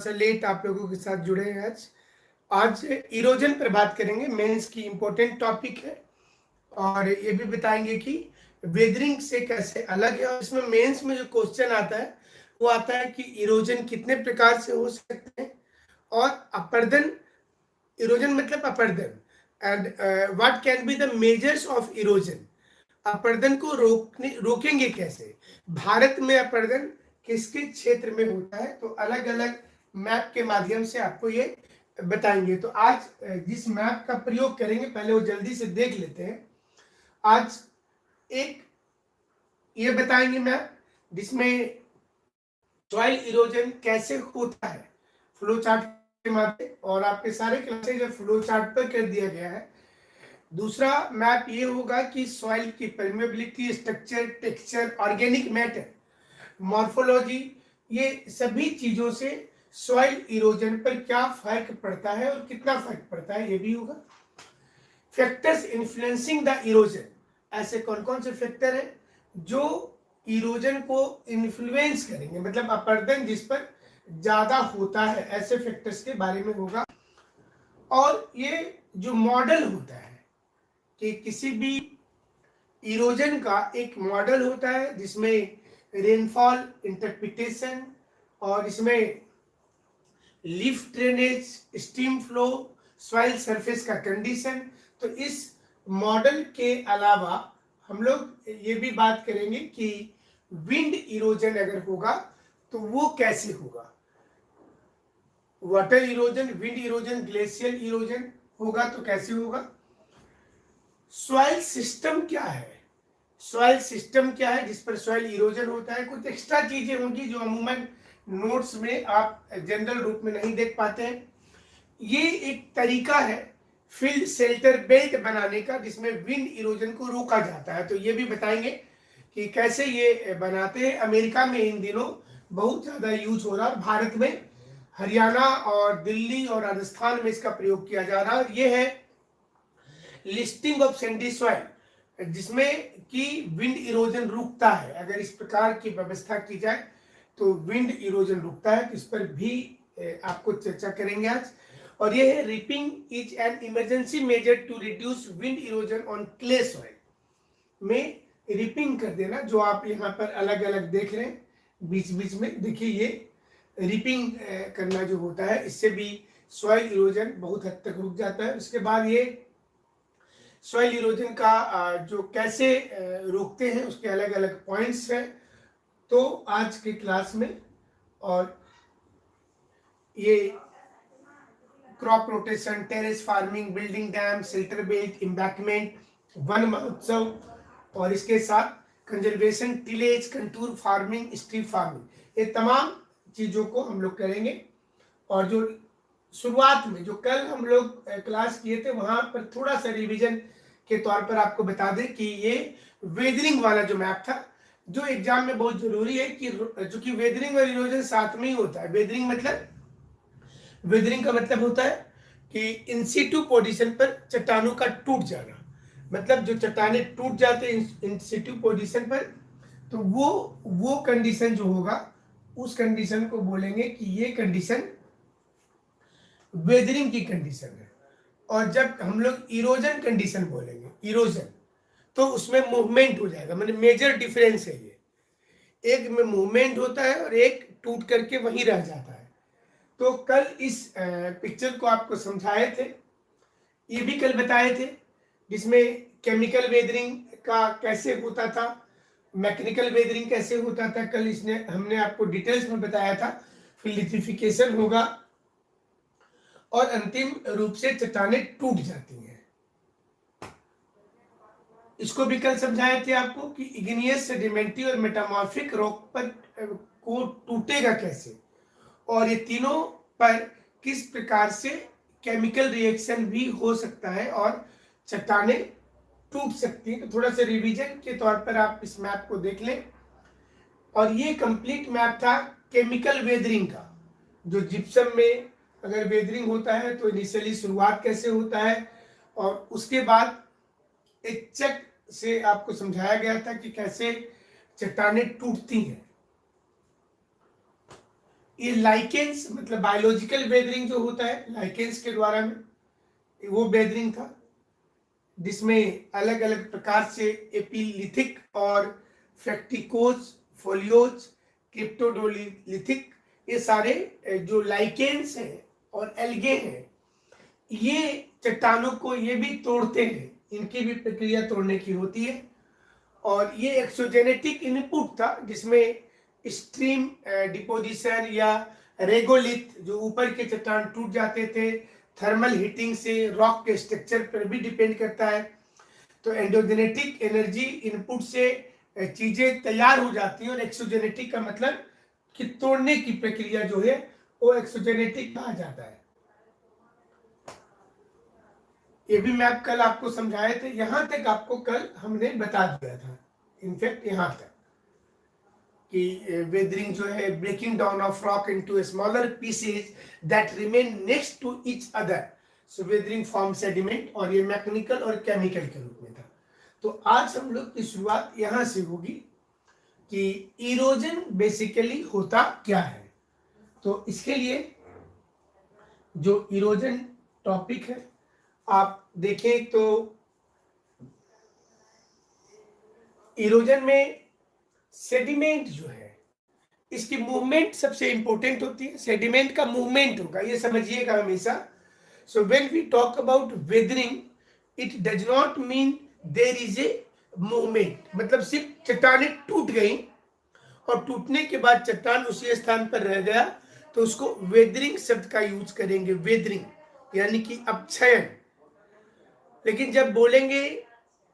से लेट आप लोगों के साथ जुड़े हैं। आज इरोजन पर बात करेंगे। मेंस की इम्पोर्टेंट टॉपिक है और ये भी बताएंगे कि वेदरिंग से कैसे अलग है। और इसमें मेंस में जो क्वेश्चन आता है वो आता है कि इरोजन कितने प्रकार से हो सकते हैं और अपर्दन, इरोजन मतलब अपर्दन, and what can be the measures of erosion. अपर्दन को रोकेंगे कैसे, भारत में अपर्दन किस किस क्षेत्र में होता है, तो अलग अलग मैप के माध्यम से आपको ये बताएंगे। तो आज जिस मैप का प्रयोग करेंगे पहले वो जल्दी से देख लेते हैं। आज एक ये बताएंगे मैप जिसमें सॉइल इरोजन कैसे होता है फ्लो चार्ट के माध्यम, और आपके सारे क्लासेज फ्लो चार्ट पर कर दिया गया है। दूसरा मैप ये होगा कि सॉइल की permeability, structure, texture, organic matter, morphology, ये सभी चीजों से सॉइल इरोजन पर क्या फर्क पड़ता है और कितना फर्क पड़ता है ये भी होगा। फैक्टर्स इन्फ्लुएंसिंग द इरोजन, ऐसे कौन कौन से फैक्टर हैं जो इरोजन को इन्फ्लुएंस करेंगे, मतलब अपर्दन जिस पर ज्यादा होता है, ऐसे फैक्टर्स के बारे में होगा। और ये जो मॉडल होता है कि किसी भी इरोजन का एक मॉडल होता है जिसमें रेनफॉल इंटरप्रिटेशन और इसमें leaf drainage, steam flow, soil surface का कंडीशन। तो इस मॉडल के अलावा हम लोग ये भी बात करेंगे कि विंड इरोजन अगर होगा तो वो कैसे होगा। Water erosion, wind erosion, glacial erosion होगा तो कैसे होगा। सॉइल सिस्टम क्या है, सॉइल सिस्टम क्या है जिस पर सॉइल इरोजन होता है। कुछ एक्स्ट्रा चीजें होंगी जो अमूमन नोट्स में आप जनरल रूप में नहीं देख पाते हैं। ये एक तरीका है फील्ड शेल्टर बेल्ट बनाने का जिसमें विंड इरोजन को रोका जाता है। तो ये भी बताएंगे कि कैसे ये बनाते हैं। अमेरिका में इन दिनों बहुत ज्यादा यूज हो रहा है, भारत में हरियाणा और दिल्ली और राजस्थान में इसका प्रयोग किया जा रहा है। ये है लिस्टिंग ऑफ सैंडी सॉइल जिसमें कि विंड इरोजन रुकता है। अगर इस प्रकार की व्यवस्था की जाए तो विंड इरोजन रुकता है। तो इस पर भी आपको चर्चा करेंगे आज। और ये है ripping is an emergency measure to reduce wind erosion on clay soil. में रिपिंग कर देना, जो आप यहाँ पर अलग अलग देख रहे हैं बीच बीच में, देखिए ये रिपिंग करना जो होता है इससे भी सॉइल इरोजन बहुत हद तक रुक जाता है। उसके बाद ये सॉइल इरोजन का जो कैसे रोकते हैं उसके अलग अलग पॉइंट्स हैं तो आज की क्लास में। और ये crop rotation, terrace farming, building dam, shelter belt, embankment, one महोत्सव, और इसके साथ conservation, tillage, contour farming, street farming, ये तमाम चीजों को हम लोग करेंगे। और जो शुरुआत में जो कल हम लोग क्लास किए थे वहां पर थोड़ा सा रिवीजन के तौर पर आपको बता दें कि ये वेदरिंग वाला जो मैप था जो एग्जाम में बहुत जरूरी है कि चूंकि वेदरिंग और इरोजन साथ में ही होता है। वेदरिंग का मतलब होता है कि इंसिटू पोजीशन पर चट्टानों का टूट जाना, मतलब जो चट्टाने टूट जाते हैं इंसिटू पोजीशन पर, तो वो कंडीशन जो होगा उस कंडीशन को बोलेंगे कि ये कंडीशन वेदरिंग की कंडीशन है। और जब हम लोग इरोजन कंडीशन बोलेंगे, इरोजन, तो उसमें मूवमेंट हो जाएगा, मतलब मेजर डिफरेंस है ये, एक में मूवमेंट होता है और एक टूट करके वहीं रह जाता है। तो कल इस पिक्चर को आपको समझाए थे, ये भी कल बताए थे, जिसमें केमिकल वेदरिंग का कैसे होता था, मैकेनिकल वेदरिंग कैसे होता था, कल इसने हमने आपको डिटेल्स में बताया था। फिर लिथिफिकेशन होगा और अंतिम रूप से चट्टाने टूट जाती हैं। इसको भी कल समझाए थे आपको कि इग्नियस, सेडिमेंट्री और मेटामॉर्फिक रॉक पर को टूटेगा कैसे, और ये तीनों पर किस प्रकार से केमिकल रिएक्शन भी हो सकता है और चट्टाने टूट सकती हैं। तो थोड़ा सा रिवीजन के तौर पर आप इस मैप को देख लें। और ये कंप्लीट मैप था केमिकल वेदरिंग का, जो जिप्सम में अगर वेदरिंग होता है तो इनिशियली शुरुआत कैसे होता है, और उसके बाद एक चक से आपको समझाया गया था कि कैसे चट्टाने टूटती हैं। ये लाइकेंस मतलब बायोलॉजिकल वेदरिंग जो होता है लाइकेंस के द्वारा में, वो वेदरिंग था जिसमें अलग अलग प्रकार से एपिलिथिक और फ्रैक्टिकोज, फोलियोज, क्रिप्टोडोलिथिक, ये सारे जो लाइकेंस हैं और एल्गे हैं, ये चट्टानों को ये भी तोड़ते हैं, इनकी भी प्रक्रिया तोड़ने की होती है। और ये एक्सोजेनेटिक इनपुट था जिसमें स्ट्रीम डिपोजिशन या रेगोलिथ, जो ऊपर के चट्टान टूट जाते थे, थर्मल हीटिंग से रॉक के स्ट्रक्चर पर भी डिपेंड करता है। तो एंडोजेनेटिक एनर्जी इनपुट से चीजें तैयार हो जाती हैं, और एक्सोजेनेटिक का मतलब कि तोड़ने की प्रक्रिया जो है वो एक्सोजेनेटिक कहा जाता है। ये भी मैं कल आपको समझाए थे, यहां तक आपको कल हमने बता दिया था, इनफैक्ट यहां तक कि वेदरिंग जो है breaking down of rock into smaller pieces that remain next to each other, so weathering form sediment, और ये मैकेनिकल और केमिकल के रूप में था। तो आज हम लोग की शुरुआत यहां से होगी कि इरोजन बेसिकली होता क्या है। तो इसके लिए जो इरोजन टॉपिक है आप देखें तो इरोजन में सेडिमेंट जो है इसकी मूवमेंट सबसे इंपॉर्टेंट होती है, सेडिमेंट का मूवमेंट होगा, ये समझिएगा हमेशा। So when we talk about weathering, it does not mean there is a movement, मतलब सिर्फ चट्टानें टूट गई और टूटने के बाद चट्टान उसी स्थान पर रह गया तो उसको वेदरिंग शब्द का यूज करेंगे, वेदरिंग यानी कि अपक्षयन। लेकिन जब बोलेंगे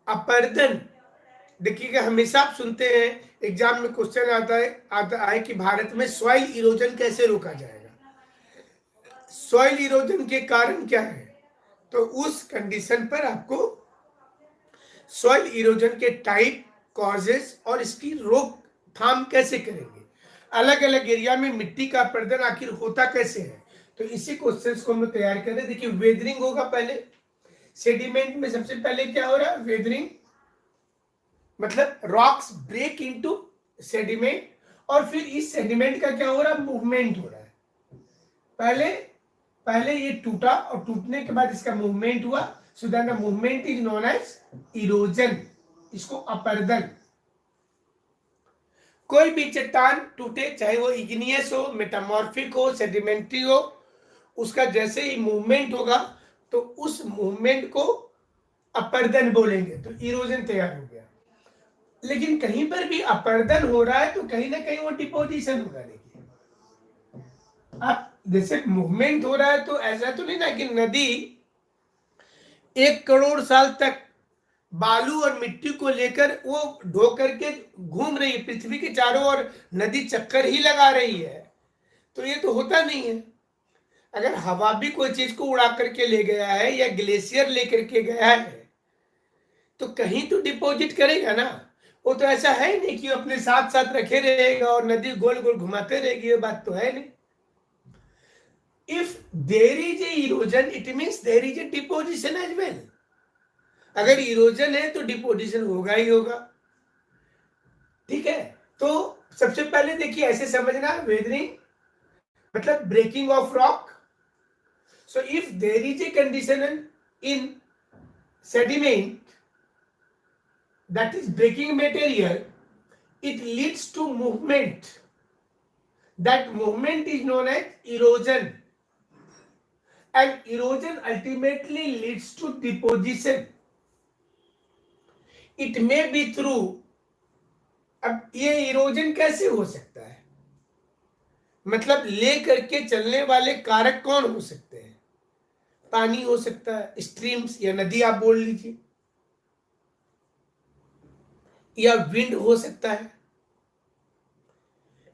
अपर्दन, देखिएगा हमेशा आप सुनते हैं एग्जाम में क्वेश्चन आता है कि भारत में सॉइल इरोजन कैसे रोका जाएगा, सॉइल इरोजन के कारण क्या है। तो उस कंडीशन पर आपको सॉइल इरोजन के टाइप, कॉजेस और इसकी रोकथाम कैसे करेंगे, अलग अलग एरिया में मिट्टी का अपरदन आखिर होता कैसे है, तो इसी क्वेश्चंस को हम लोग तैयार करें। देखिए वेदरिंग होगा पहले, सेडिमेंट में सबसे पहले क्या हो रहा है, वेदरिंग मतलब रॉक्स ब्रेक इनटू सेडिमेंट, और फिर इस सेडिमेंट का क्या हो रहा है, मूवमेंट हो रहा है। पहले ये टूटा और टूटने के बाद इसका मूवमेंट हुआ, so that the movement is known as erosion, इसको अपरदन। कोई भी चट्टान टूटे, चाहे वो इग्नियस हो, मेटामॉर्फिक हो, सेडिमेंट्री हो, उसका जैसे ही मूवमेंट होगा तो उस मूवमेंट को अपरदन बोलेंगे, तो इरोजन तैयार हो गया। लेकिन कहीं पर भी अपरदन हो रहा है तो कहीं ना कहीं वो डिपोजिशन होगा। देखिए आप जैसे मूवमेंट हो रहा है तो ऐसा तो नहीं ना कि नदी 1 करोड़ साल तक बालू और मिट्टी को लेकर वो ढो करके घूम रही है पृथ्वी के चारों ओर, नदी चक्कर ही लगा रही है, तो ये तो होता नहीं है। अगर हवा भी कोई चीज को उड़ा करके ले गया है या ग्लेशियर लेकर के गया है तो कहीं तो डिपॉजिट करेगा ना, वो तो ऐसा है नहीं कि अपने साथ साथ रखे रहेगा और नदी गोल गोल घुमाते रहेगी, ये बात तो है नहीं। If there is a erosion it means there is a deposition as well, अगर इरोजन है तो डिपोजिशन होगा ही होगा, ठीक है। तो सबसे पहले देखिए ऐसे समझना, वेदरिंग मतलब breaking of rock. So if there is a condition in sediment that is breaking material, it leads to movement, that movement is known as erosion, and erosion ultimately leads to deposition, it may be through, अब ये erosion कैसे हो सकता है, मतलब ले करके चलने वाले कारक कौन हो सकते हैं, पानी हो सकता है, स्ट्रीम्स या नदी आप बोल लीजिए, या विंड हो सकता है,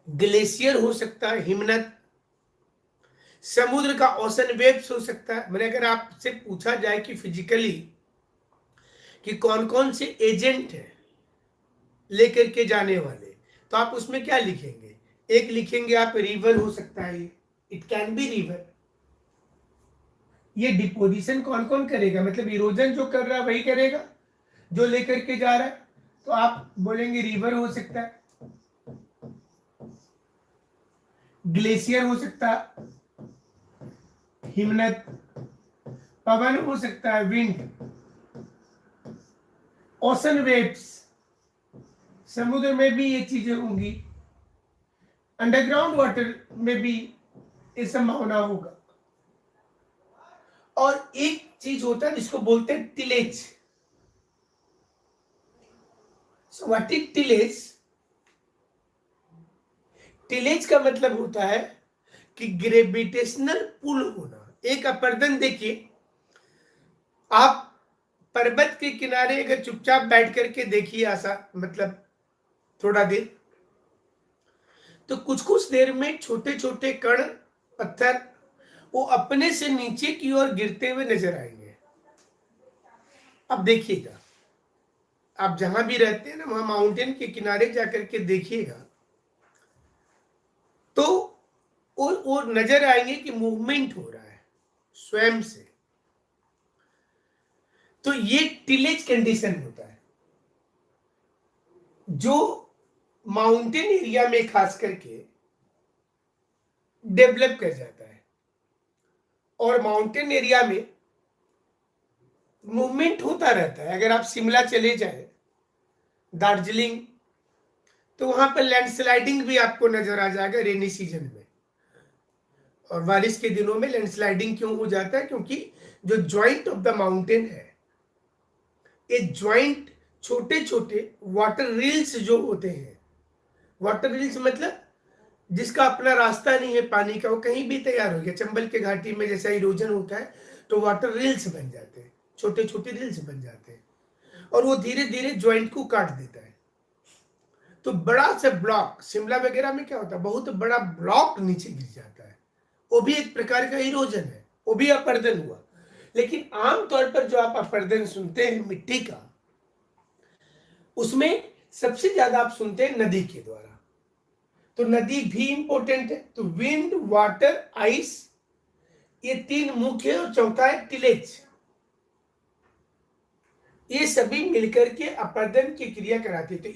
ग्लेशियर हो सकता है, हिमनद, समुद्र का ओशन वेव्स हो सकता है। मैंने अगर आपसे पूछा जाए कि फिजिकली कि कौन कौन से एजेंट हैं लेकर के जाने वाले, तो आप उसमें क्या लिखेंगे, एक लिखेंगे आप रिवर हो सकता है, इट कैन बी रिवर। ये डिपोजिशन कौन कौन करेगा, मतलब इरोजन जो कर रहा है वही करेगा जो लेकर के जा रहा है, तो आप बोलेंगे रिवर हो सकता है। ग्लेशियर हो सकता है, हिमनद, पवन हो सकता है, विंड, ओशन वेव्स, समुद्र में भी ये चीजें होंगी, अंडरग्राउंड वाटर में भी ये संभावना होगा। और एक चीज होता है जिसको बोलते हैं tillage. So what is tillage? Tillage का मतलब होता है कि ग्रेविटेशनल पुल होना। एक अपर्दन देखिए, आप पर्वत के किनारे अगर चुपचाप बैठ करके देखिए, ऐसा मतलब थोड़ा देर, तो कुछ कुछ देर में छोटे छोटे कण, पत्थर, वो अपने से नीचे की ओर गिरते हुए नजर आएंगे। अब देखिएगा, आप जहां भी रहते हैं ना, वहां माउंटेन के किनारे जाकर के देखिएगा, तो वो नजर आएंगे कि मूवमेंट हो रहा है स्वयं से। तो ये टिलेज कंडीशन होता है जो माउंटेन एरिया में खास करके डेवलप कर जाता है। और माउंटेन एरिया में मूवमेंट होता रहता है। अगर आप शिमला चले जाए, दार्जिलिंग, तो वहां पर लैंडस्लाइडिंग भी आपको नजर आ जाएगा रेनी सीजन में। और बारिश के दिनों में लैंडस्लाइडिंग क्यों हो जाता है? क्योंकि जो ज्वाइंट ऑफ द माउंटेन है, ये ज्वाइंट छोटे छोटे वाटर रील्स जो होते हैं, वाटर रील्स मतलब जिसका अपना रास्ता नहीं है पानी का, वो कहीं भी तैयार हो गया। चंबल के घाटी में जैसा इरोजन होता है तो वाटर रील्स बन जाते हैं, छोटे छोटे रील्स बन जाते हैं, और वो धीरे धीरे ज्वाइंट को काट देता है। तो बड़ा सा ब्लॉक, शिमला वगैरह में क्या होता है, बहुत बड़ा ब्लॉक नीचे गिर जाता है, वो भी एक प्रकार का इरोजन है, वो भी अपर्दन हुआ। लेकिन आमतौर पर जो आप अपर्दन सुनते हैं मिट्टी का, उसमें सबसे ज्यादा आप सुनते हैं नदी के द्वारा। तो नदी भी इंपॉर्टेंट है। तो विंड, वाटर, आइस, ये तीन मुख्य है, और चौथा है टिलेज। ये सभी मिलकर के अपर्दन की क्रिया कराते हैं। तो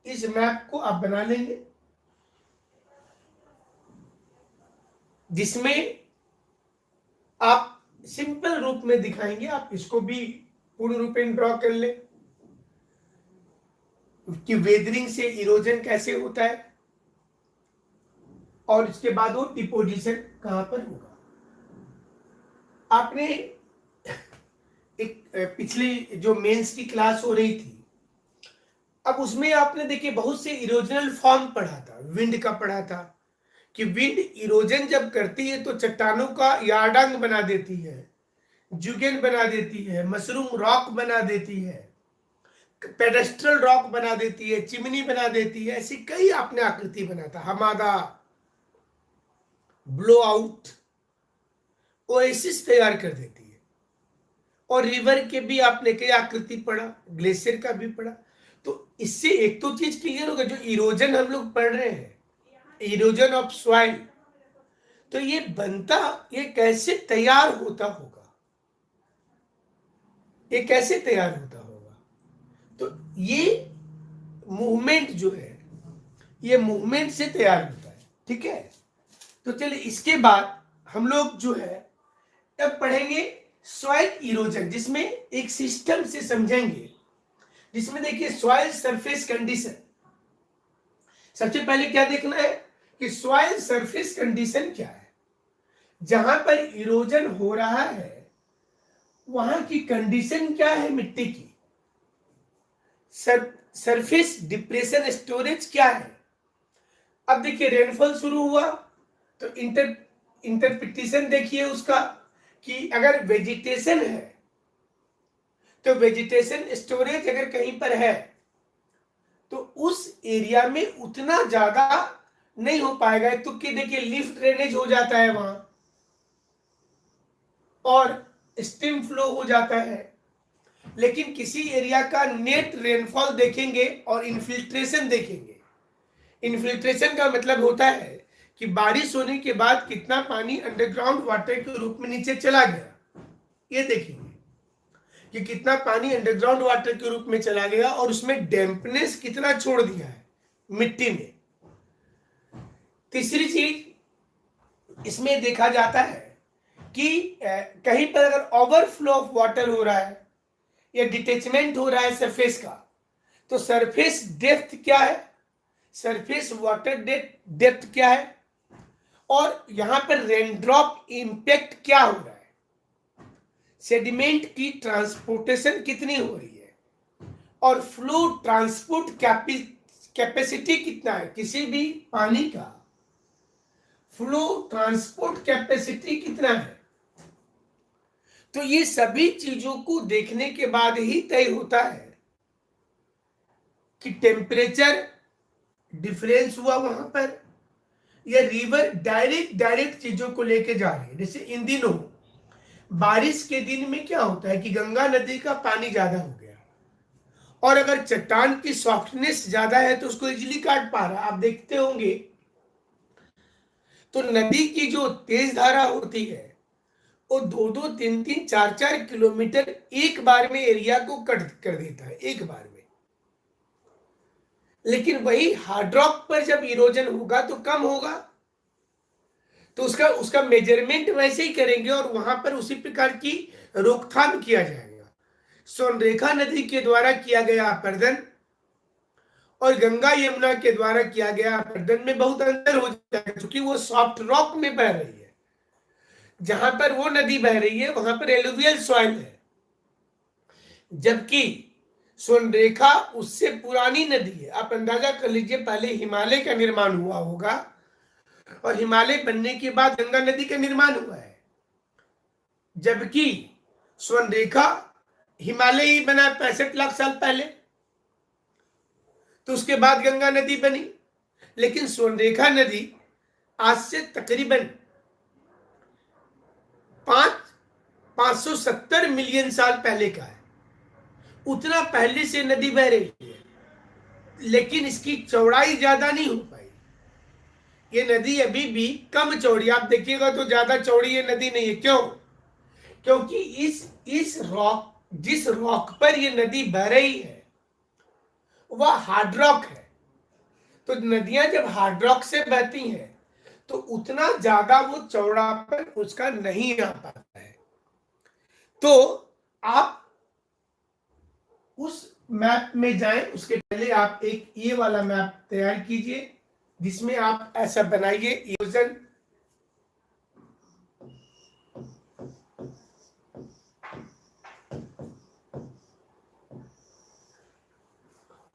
इस मैप को आप बना लेंगे, जिसमें आप सिंपल रूप में दिखाएंगे। आप इसको भी पूर्ण रूपेण ड्रॉ कर ले कि वेदरिंग से इरोजन कैसे होता है, और इसके बाद वो डिपोजिशन कहां पर होगा। आपने एक पिछली जो मेंस की क्लास हो रही थी, अब उसमें आपने देखिए बहुत से इरोजनल फॉर्म पढ़ा था, विंड का पढ़ा था कि विंड इरोजन जब करती है तो चट्टानों का यार्डांग बना देती है, जुगेन बना देती है, मशरूम रॉक बना देती है, पेडेस्ट्रल रॉक बना देती है, चिमनी बना देती है। ऐसी कई आपने आकृति बना था, हमादा, ब्लो आउट, ओएसिस तैयार कर देती है। और रिवर के भी आपने कई आकृति पढ़ा, ग्लेशियर का भी पढ़ा। तो इससे एक तो चीज क्लियर होगा, जो इरोजन हम लोग पढ़ रहे हैं, इरोजन ऑफ सॉइल, तो ये बनता, ये कैसे तैयार होता होगा, ये कैसे तैयार होता होगा। तो ये मूवमेंट जो है, ये मूवमेंट से तैयार होता है। ठीक है, तो चलिए इसके बाद हम लोग जो है अब पढ़ेंगे सॉइल इरोजन, जिसमें एक सिस्टम से समझेंगे, जिसमें देखिए सॉइल सरफेस कंडीशन। सबसे पहले क्या देखना है कि सॉइल सरफेस कंडीशन क्या है। जहां पर इरोजन हो रहा है वहां की कंडीशन क्या है मिट्टी की, सरफेस डिप्रेशन स्टोरेज क्या है। अब देखिए रेनफॉल शुरू हुआ तो इंटरप्रिटेशन देखिए उसका, कि अगर वेजिटेशन है तो वेजिटेशन स्टोरेज अगर कहीं पर है तो उस एरिया में उतना ज्यादा नहीं हो पाएगा। तो कि देखिए लिफ्ट ड्रेनेज हो जाता है वहां, और स्ट्रीम फ्लो हो जाता है। लेकिन किसी एरिया का नेट रेनफॉल देखेंगे और इन्फिल्ट्रेशन देखेंगे। इन्फिल्ट्रेशन का मतलब होता है कि बारिश होने के बाद कितना पानी अंडरग्राउंड वाटर के रूप में नीचे चला गया, ये देखेंगे कि कितना पानी अंडरग्राउंड वाटर के रूप में चला गया, और उसमें डैम्पनेस कितना छोड़ दिया है मिट्टी में। तीसरी चीज इसमें देखा जाता है कि कहीं पर अगर ओवरफ्लो ऑफ वाटर हो रहा है या डिटेचमेंट हो रहा है सरफेस का, तो सरफेस डेप्थ क्या है, सरफेस वाटर डेप्थ क्या है, और यहां पर रेनड्रॉप इंपैक्ट क्या हो रहा है, सेडिमेंट की ट्रांसपोर्टेशन कितनी हो रही है, और फ्लो ट्रांसपोर्ट कैपेसिटी कितना है, किसी भी पानी का फ्लो ट्रांसपोर्ट कैपेसिटी कितना है। तो ये सभी चीजों को देखने के बाद ही तय होता है कि टेम्परेचर डिफरेंस हुआ वहां पर, या रिवर डायरेक्ट चीजों को लेके जा रही है। जैसे इन दिनों बारिश के दिन में क्या होता है कि गंगा नदी का पानी ज्यादा हो गया, और अगर चट्टान की सॉफ्टनेस ज्यादा है तो उसको इजीली काट पा रहा। आप देखते होंगे तो नदी की जो तेज धारा होती है वो 2-2, 3-3, 4-4 किलोमीटर एक बार में एरिया को कट कर देता है, एक बार में। लेकिन वही हार्ड रॉक पर जब इरोजन होगा तो कम होगा, तो उसका मेजरमेंट वैसे ही करेंगे और वहां पर उसी प्रकार की रोकथाम किया जाएगा। स्वर्णरेखा नदी के द्वारा किया गया अपर्दन और गंगा यमुना के द्वारा किया गया अपर्दन में बहुत अंतर हो जाएगा, क्योंकि वो सॉफ्ट रॉक में बह रही है। जहां पर वो नदी बह रही है वहां पर एलुवियल सॉइल है, जबकि स्वर्णरेखा उससे पुरानी नदी है। आप अंदाजा कर लीजिए, पहले हिमालय का निर्माण हुआ होगा और हिमालय बनने के बाद गंगा नदी का निर्माण हुआ है, जबकि स्वर्णरेखा हिमालय ही बना 65 लाख साल पहले, तो उसके बाद गंगा नदी बनी। लेकिन स्वर्णरेखा नदी आज से तकरीबन 570 मिलियन साल पहले का है। उतना पहले से नदी बह रही है, लेकिन इसकी चौड़ाई ज्यादा नहीं हो पाई। ये नदी अभी भी कम चौड़ी, आप देखिएगा तो ज्यादा चौड़ी ये नदी नहीं है। क्यों? क्योंकि इस रॉक, जिस रॉक पर ये नदी बह रही है वह हार्ड रॉक है। तो नदियां जब हार्ड रॉक से बहती हैं तो उतना ज्यादा वो चौड़ापन उसका नहीं आ पाता है। तो आप उस मैप में जाएं, उसके पहले आप एक ये वाला मैप तैयार कीजिए जिसमें आप ऐसा बनाइए इरोजन,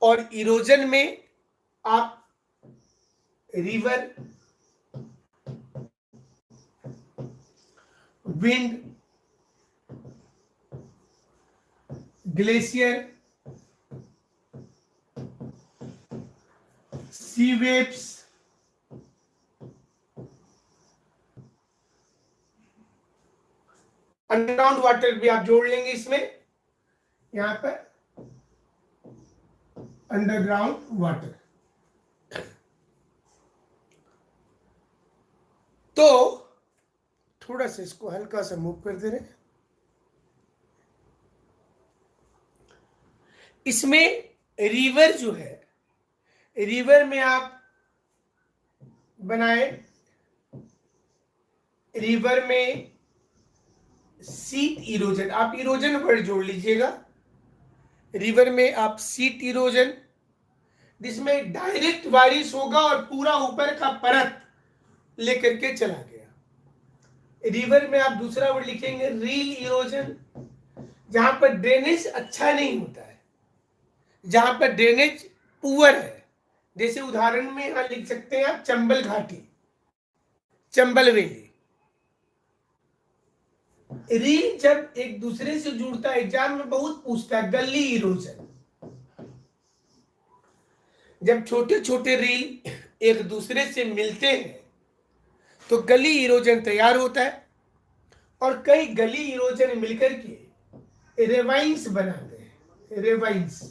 और इरोजन में आप रिवर, विंड, ग्लेशियर, सी वेव्स, अंडरग्राउंड वाटर भी आप जोड़ लेंगे इसमें, यहां पर अंडरग्राउंड वाटर। तो थोड़ा सा इसको हल्का सा मूव कर दे रहे। इसमें रिवर जो है, रिवर में आप बनाए, रिवर में सीट इरोजन, आप इरोजन वर्ड जोड़ लीजिएगा। रिवर में आप सीट इरोजन, जिसमें डायरेक्ट बारिश होगा और पूरा ऊपर का परत लेकर के चला गया। रिवर में आप दूसरा वर्ड लिखेंगे रील इरोजन, जहां पर ड्रेनेज अच्छा नहीं होता है, जहां पर ड्रेनेज पुअर है। जैसे उदाहरण में यहां लिख सकते हैं आप चंबल घाटी, चंबल वैली। रील जब एक दूसरे से जुड़ता है, एग्जाम में बहुत पूछता है, गली इरोजन। जब छोटे छोटे रील एक दूसरे से मिलते हैं तो गली इरोजन तैयार होता है, और कई गली इरोजन मिलकर के रेवाइंस बनाते हैं, रेवाइंस।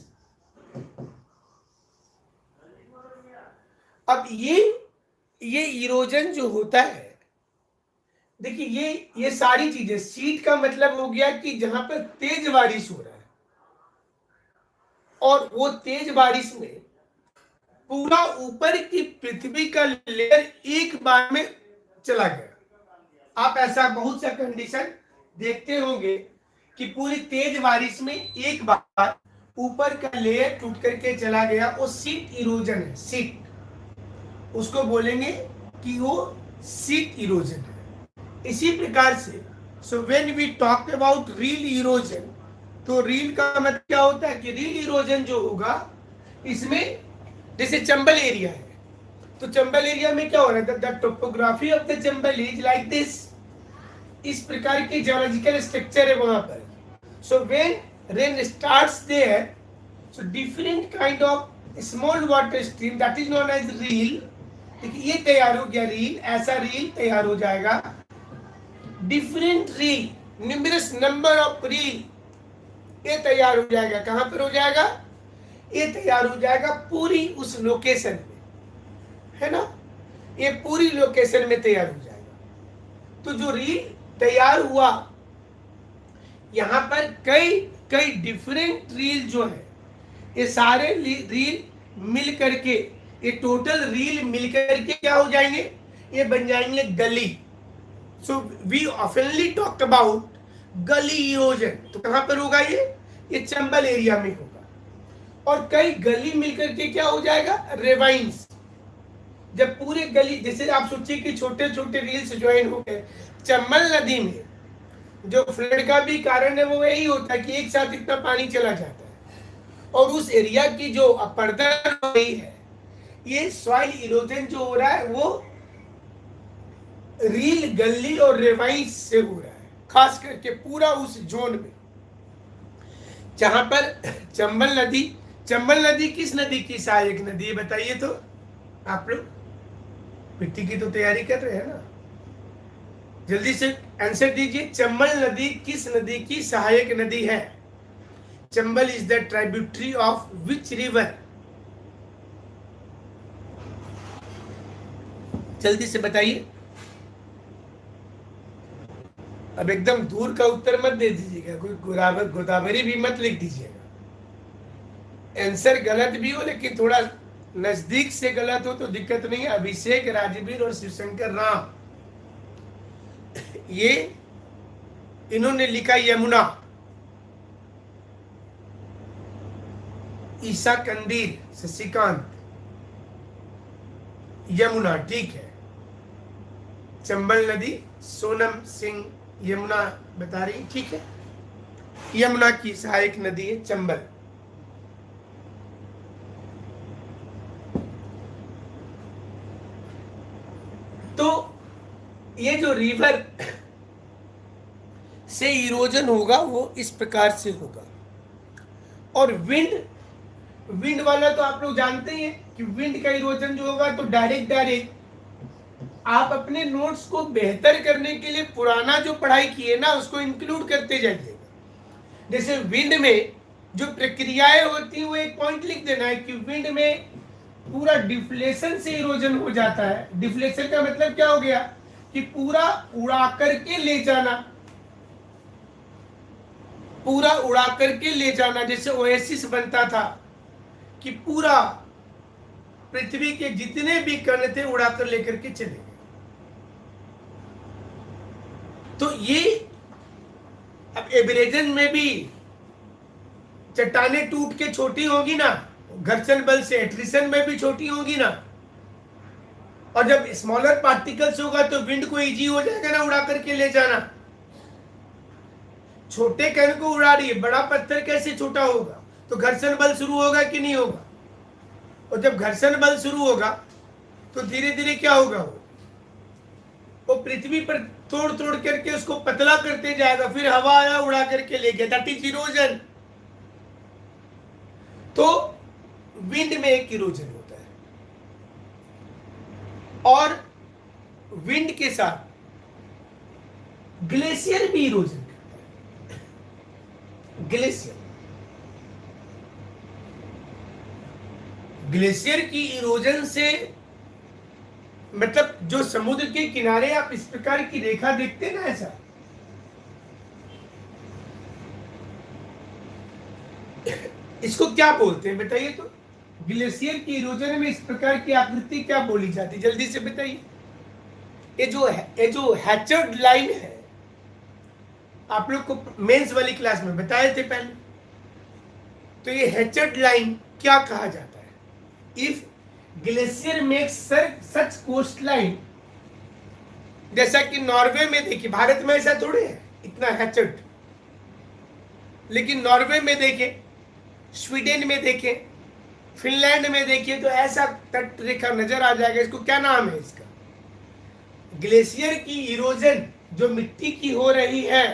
अब ये इरोजन जो होता है, देखिए ये सारी चीजें, सीट का मतलब हो गया कि जहां पर तेज बारिश हो रहा है, और वो तेज बारिश में पूरा ऊपर की पृथ्वी का लेयर एक बार में चला गया। आप ऐसा बहुत सा कंडीशन देखते होंगे कि पूरी तेज बारिश में एक बार ऊपर का लेयर टूट करके चला गया, वो सीट इरोजन है। सीट उसको बोलेंगे कि वो सीट इरोजन है। इसी प्रकार से so when we talk about rill erosion, तो रील का मतलब क्या होता है कि रील इरोजन जो होगा इसमें, जैसे चंबल एरिया है, तो चंबल एरिया में क्या हो रहा है, the topography of the Chambal is like this, इस प्रकार के जियोलॉजिकल स्ट्रक्चर है वहां पर। So when rain starts there, so different kind of small water stream that is known as rill, देखिए ये तैयार हो गया रील, ऐसा रील तैयार हो जाएगा। Different reel, numerous number of reel, ये तैयार हो जाएगा। कहां पर हो जाएगा, ये तैयार हो जाएगा पूरी उस लोकेशन में, है ना, ये पूरी लोकेशन में तैयार हो जाएगा। तो जो रील तैयार हुआ, यहां पर कई कई डिफरेंट रील जो है, ये सारे रील मिल करके, ये टोटल रील मिल करके क्या हो जाएंगे, ये बन जाएंगे gully. So we oftenly talk about gully erosion. तो कहां पर होगा ये चंबल एरिया में होगा। और कई गली मिलकर के क्या हो जाएगा, रेवाइंस। जब पूरे गली, जैसे आप सोचिए कि छोटे छोटे रील्स ज्वाइन हो गए, चंबल नदी में जो फ्लड का भी कारण है वो यही होता है कि एक साथ इतना पानी चला जाता है, और उस एरिया की जो अपर्दन हो रही है, ये सॉइल इरोजन जो हो रहा है वो रील, गली और रेवाइंस से हो रहा है, खास करके पूरा उस जोन में जहां पर चंबल नदी किस नदी की सहायक नदी है बताइए तो। आप लोग मिट्टी की तो तैयारी कर रहे हैं ना, जल्दी से आंसर दीजिए। चंबल नदी किस नदी की सहायक नदी है? Chambal is the tributary of which river? जल्दी से बताइए। अब एकदम दूर का उत्तर मत दे दीजिएगा, कोई गोदावरी भी मत लिख दीजिएगा। आंसर गलत भी हो लेकिन थोड़ा नजदीक से गलत हो तो दिक्कत नहीं है। अभिषेक, राजवीर और शिवशंकर राम, ये इन्होंने लिखा यमुना। ईसा कंदीर, शशिकांत, यमुना, ठीक है। चंबल नदी, सोनम सिंह यमुना बता रही, ठीक है। यमुना की सहायक नदी है चंबल। तो ये जो रिवर से इरोजन होगा वो इस प्रकार से होगा। और विंड वाला तो आप लोग जानते ही हैं कि विंड का इरोजन जो होगा तो डायरेक्ट आप अपने नोट्स को बेहतर करने के लिए पुराना जो पढ़ाई की है ना उसको इंक्लूड करते जाइएगा। जैसे विंड में जो प्रक्रियाएं होती हैं वो एक पॉइंट लिख देना है कि विंड में पूरा डिफ्लेशन से इरोजन हो जाता है। डिफ्लेशन का मतलब क्या हो गया कि पूरा उड़ा करके ले जाना, पूरा उड़ा करके ले जाना। जैसे ओएसिस बनता था कि पूरा पृथ्वी के जितने भी कण थे उड़ाकर लेकर के चले गए। तो ये अब एब्रेजन में भी चट्टाने टूट के छोटी होगी ना, घर्षण बल से एट्रिशन में भी छोटी होगी ना, और जब स्मॉलर पार्टिकल्स होगा तो विंड को इजी हो जाएगा ना उड़ा करके ले जाना। छोटे कण को उड़ा रही है, बड़ा पत्थर कैसे छोटा होगा, तो घर्षण बल शुरू होगा कि नहीं होगा। और जब घर्षण बल शुरू होगा तो धीरे धीरे क्या होगा, वो पृथ्वी पर तोड़ तोड़ करके उसको पतला करते जाएगा, फिर हवा आया उड़ा करके ले गया, दैट इज इरोजन। तो विंड में एक इरोजन होता है, और विंड के साथ ग्लेशियर भी इरोजन करता है। ग्लेशियर की इरोजन से मतलब जो समुद्र के किनारे आप इस प्रकार की रेखा देखते हैं ना, ऐसा इसको क्या बोलते हैं बताइए तो। ग्लेशियर की इरोजन में इस प्रकार की आकृति क्या बोली जाती है, जल्दी से बताइए। ये जो हैचर्ड लाइन है, आप लोग को मेंस वाली क्लास में बताए थे पहले। तो ये हैचर्ड लाइन क्या कहा जाता है? If glacier makes such coast line, जैसा कि नॉर्वे में देखिए, भारत में ऐसा थोड़े है इतना हैचर्ड, लेकिन नॉर्वे में देखें, स्वीडन में देखें, फिनलैंड में देखिए, तो ऐसा तट रेखा नजर आ जाएगा। इसको क्या नाम है इसका? ग्लेशियर की इरोजन जो मिट्टी की हो रही है,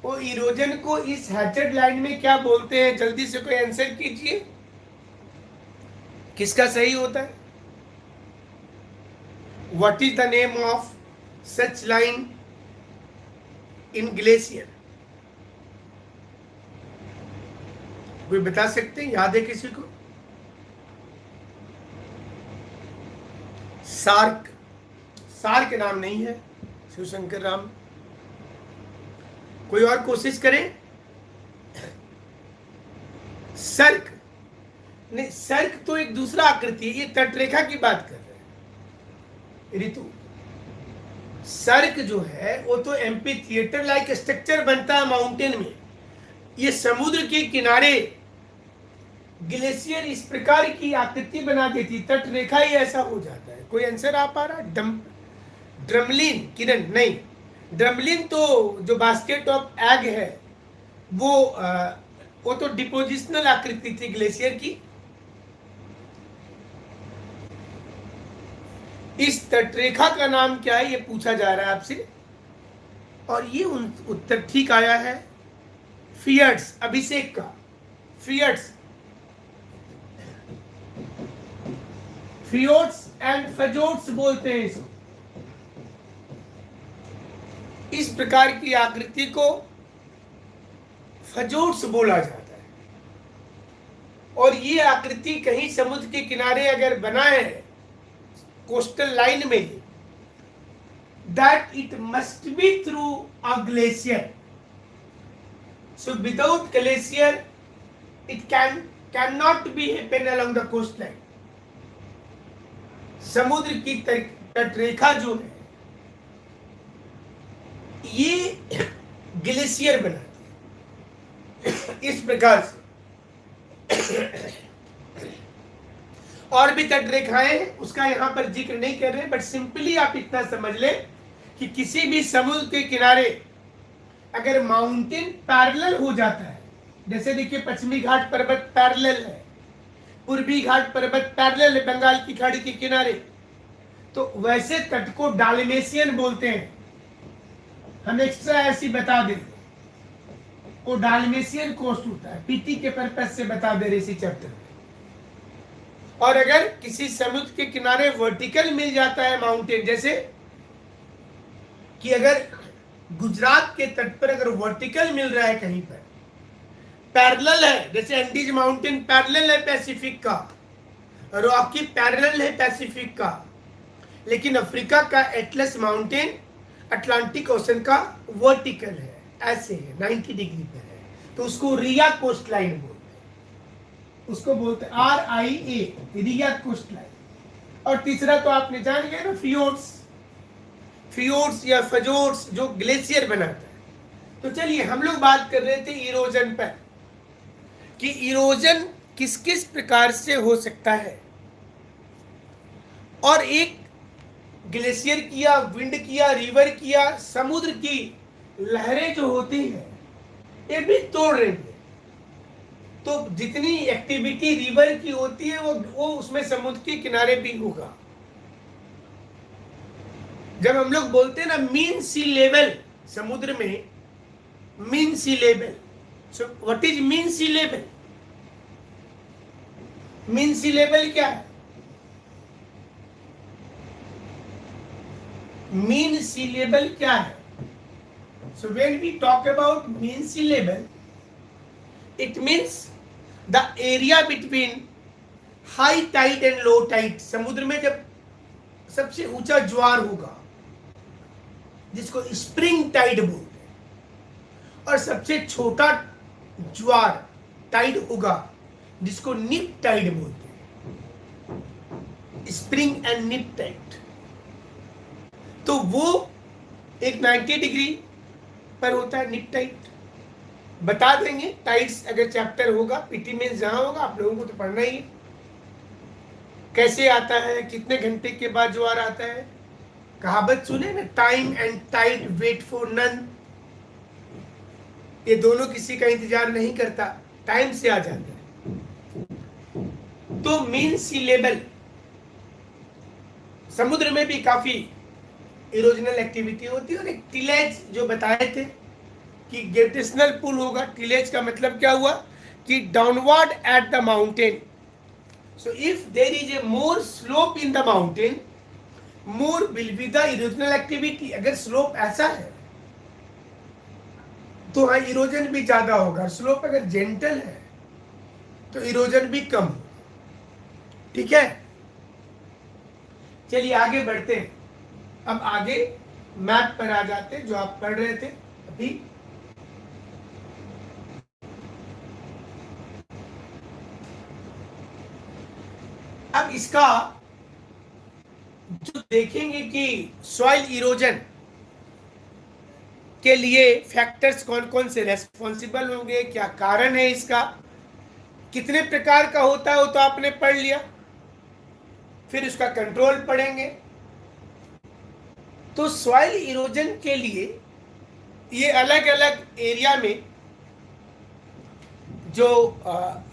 वो इरोजन को इस हैचर्ड लाइन में क्या बोलते हैं? जल्दी से कोई आंसर कीजिए, किसका सही होता है? What is the name of such line in glacier? कोई बता सकते हैं? याद है किसी को? सार्क, सार्क नाम नहीं है, शिवशंकर राम। कोई और कोशिश करें? सर्क नहीं, सर्क तो एक दूसरा आकृति है, ये तटरेखा की बात कर रहे हैं ऋतु। सर्क जो है वो तो एम्पी थिएटर लाइक स्ट्रक्चर बनता है माउंटेन में। ये समुद्र के किनारे ग्लेशियर इस प्रकार की आकृति बना देती, तट रेखा ही ऐसा हो जाता है। कोई आंसर आ पा रहा? ड्रमलिन, किरण नहीं, ड्रमलिन तो जो बास्केट ऑफ एग है वो तो डिपोजिशनल आकृति थी ग्लेशियर की। इस तटरेखा का नाम क्या है, ये पूछा जा रहा है आपसे, और ये उत्तर ठीक आया है फियर्ड्स, अभिषेक का। फियर्ड्स, फियोर्ड्स एंड फजोर्ड्स बोलते हैं इसको। इस प्रकार की आकृति को फजोर्ड्स बोला जाता है। और ये आकृति कहीं समुद्र के किनारे अगर बना है कोस्टल लाइन में, that it must be through a glacier. So without glacier it can not be happen along the coast line. समुद्र की तटरेखा जो है ये ग्लेशियर बनाती है इस प्रकार से। और भी तटरेखाएं हैं, उसका यहां पर जिक्र नहीं कर रहे, बट सिंपली आप इतना समझ लें कि किसी भी समुद्र के किनारे अगर माउंटेन पैरेलल हो जाता है, जैसे देखिए पश्चिमी घाट पर्वत पैरेलल है, पूर्वी घाट पर्वत पैरेलल है बंगाल की खाड़ी के किनारे, तो वैसे तट को डालमेशियन बोलते हैं। हम एक्स्ट्रा ऐसी बता दें, वो डालमेशियन कोस्ट होता है, पीटी के पर्पस से बता दे रहे इसी चैप्टर में। और अगर किसी समुद्र के किनारे वर्टिकल मिल जाता है माउंटेन, जैसे कि अगर गुजरात के तट पर अगर वर्टिकल मिल रहा है कहीं पर, पैरेलल है, जैसे एंडीज माउंटेन पैरेलल है पैसिफिक का, रॉकी पैरेलल है पैसिफिक का, लेकिन अफ्रीका का एटलस माउंटेन अटलांटिक ओशन का वर्टिकल है, ऐसे है 90 डिग्री पर है, तो उसको रिया कोस्ट लाइन बोलते हैं, उसको बोलते हैं RIA, रिया कोस्ट लाइन। और तीसरा तो आपने जान गया ना, फियोर्ड्स, फियोर्ड्स या फजोर्ड्स जो ग्लेशियर बनाता है। तो चलिए हम लोग बात कर रहे थे इरोजन पर, कि इरोजन किस किस प्रकार से हो सकता है। और एक ग्लेशियर किया, विंड किया, रिवर किया, समुद्र की लहरें जो होती हैं ये भी तोड़ रही है। तो जितनी एक्टिविटी रिवर की होती है वो उसमें समुद्र के किनारे भी होगा। जब हम लोग बोलते हैं ना मीन सी लेवल, समुद्र में mean sea level, so what is mean sea level? Mean sea level क्या है? मीन सी लेवल क्या है? So when we talk about mean sea level, it means the area between high tide and low tide। समुद्र में जब सबसे ऊंचा ज्वार होगा जिसको स्प्रिंग टाइड बोलते हैं, और सबसे छोटा ज्वार टाइड होगा जिसको निप टाइड बोलते हैं, स्प्रिंग एंड निप टाइड। तो वो एक 90 डिग्री पर होता है निकटाइट। बता देंगे टाइट्स अगर चैप्टर होगा, पीटी में जहां होगा आप लोगों को तो पढ़ना ही है। कैसे आता है, कितने घंटे के बाद ज्वार आता है। कहावत सुने ना, time and tide wait for none. ये दोनों किसी का इंतजार नहीं करता, टाइम से आ जाता है। तो मीन सी लेवल, समुद्र में भी काफी इरोजनल एक्टिविटी होती है। और एक टिलेज जो बताए थे कि ग्रेविटेशनल पुल होगा। टिलेज का मतलब क्या हुआ कि downward at the mountain. So if there is a more slope in the mountain, more will be the erosional activity. अगर स्लोप ऐसा है तो हाँ इरोजन भी ज्यादा होगा। स्लोप अगर जेंटल है तो इरोजन भी कम होगा। ठीक है, चलिए आगे बढ़ते हैं। अब आगे मैप पर आ जाते हैं जो आप पढ़ रहे थे अभी। अब इसका जो देखेंगे कि सॉइल इरोजन के लिए फैक्टर्स कौन कौन से रेस्पॉन्सिबल होंगे, क्या कारण है इसका, कितने प्रकार का होता है वो तो आपने पढ़ लिया। फिर उसका कंट्रोल पढ़ेंगे। तो सॉइल इरोजन के लिए ये अलग अलग एरिया में जो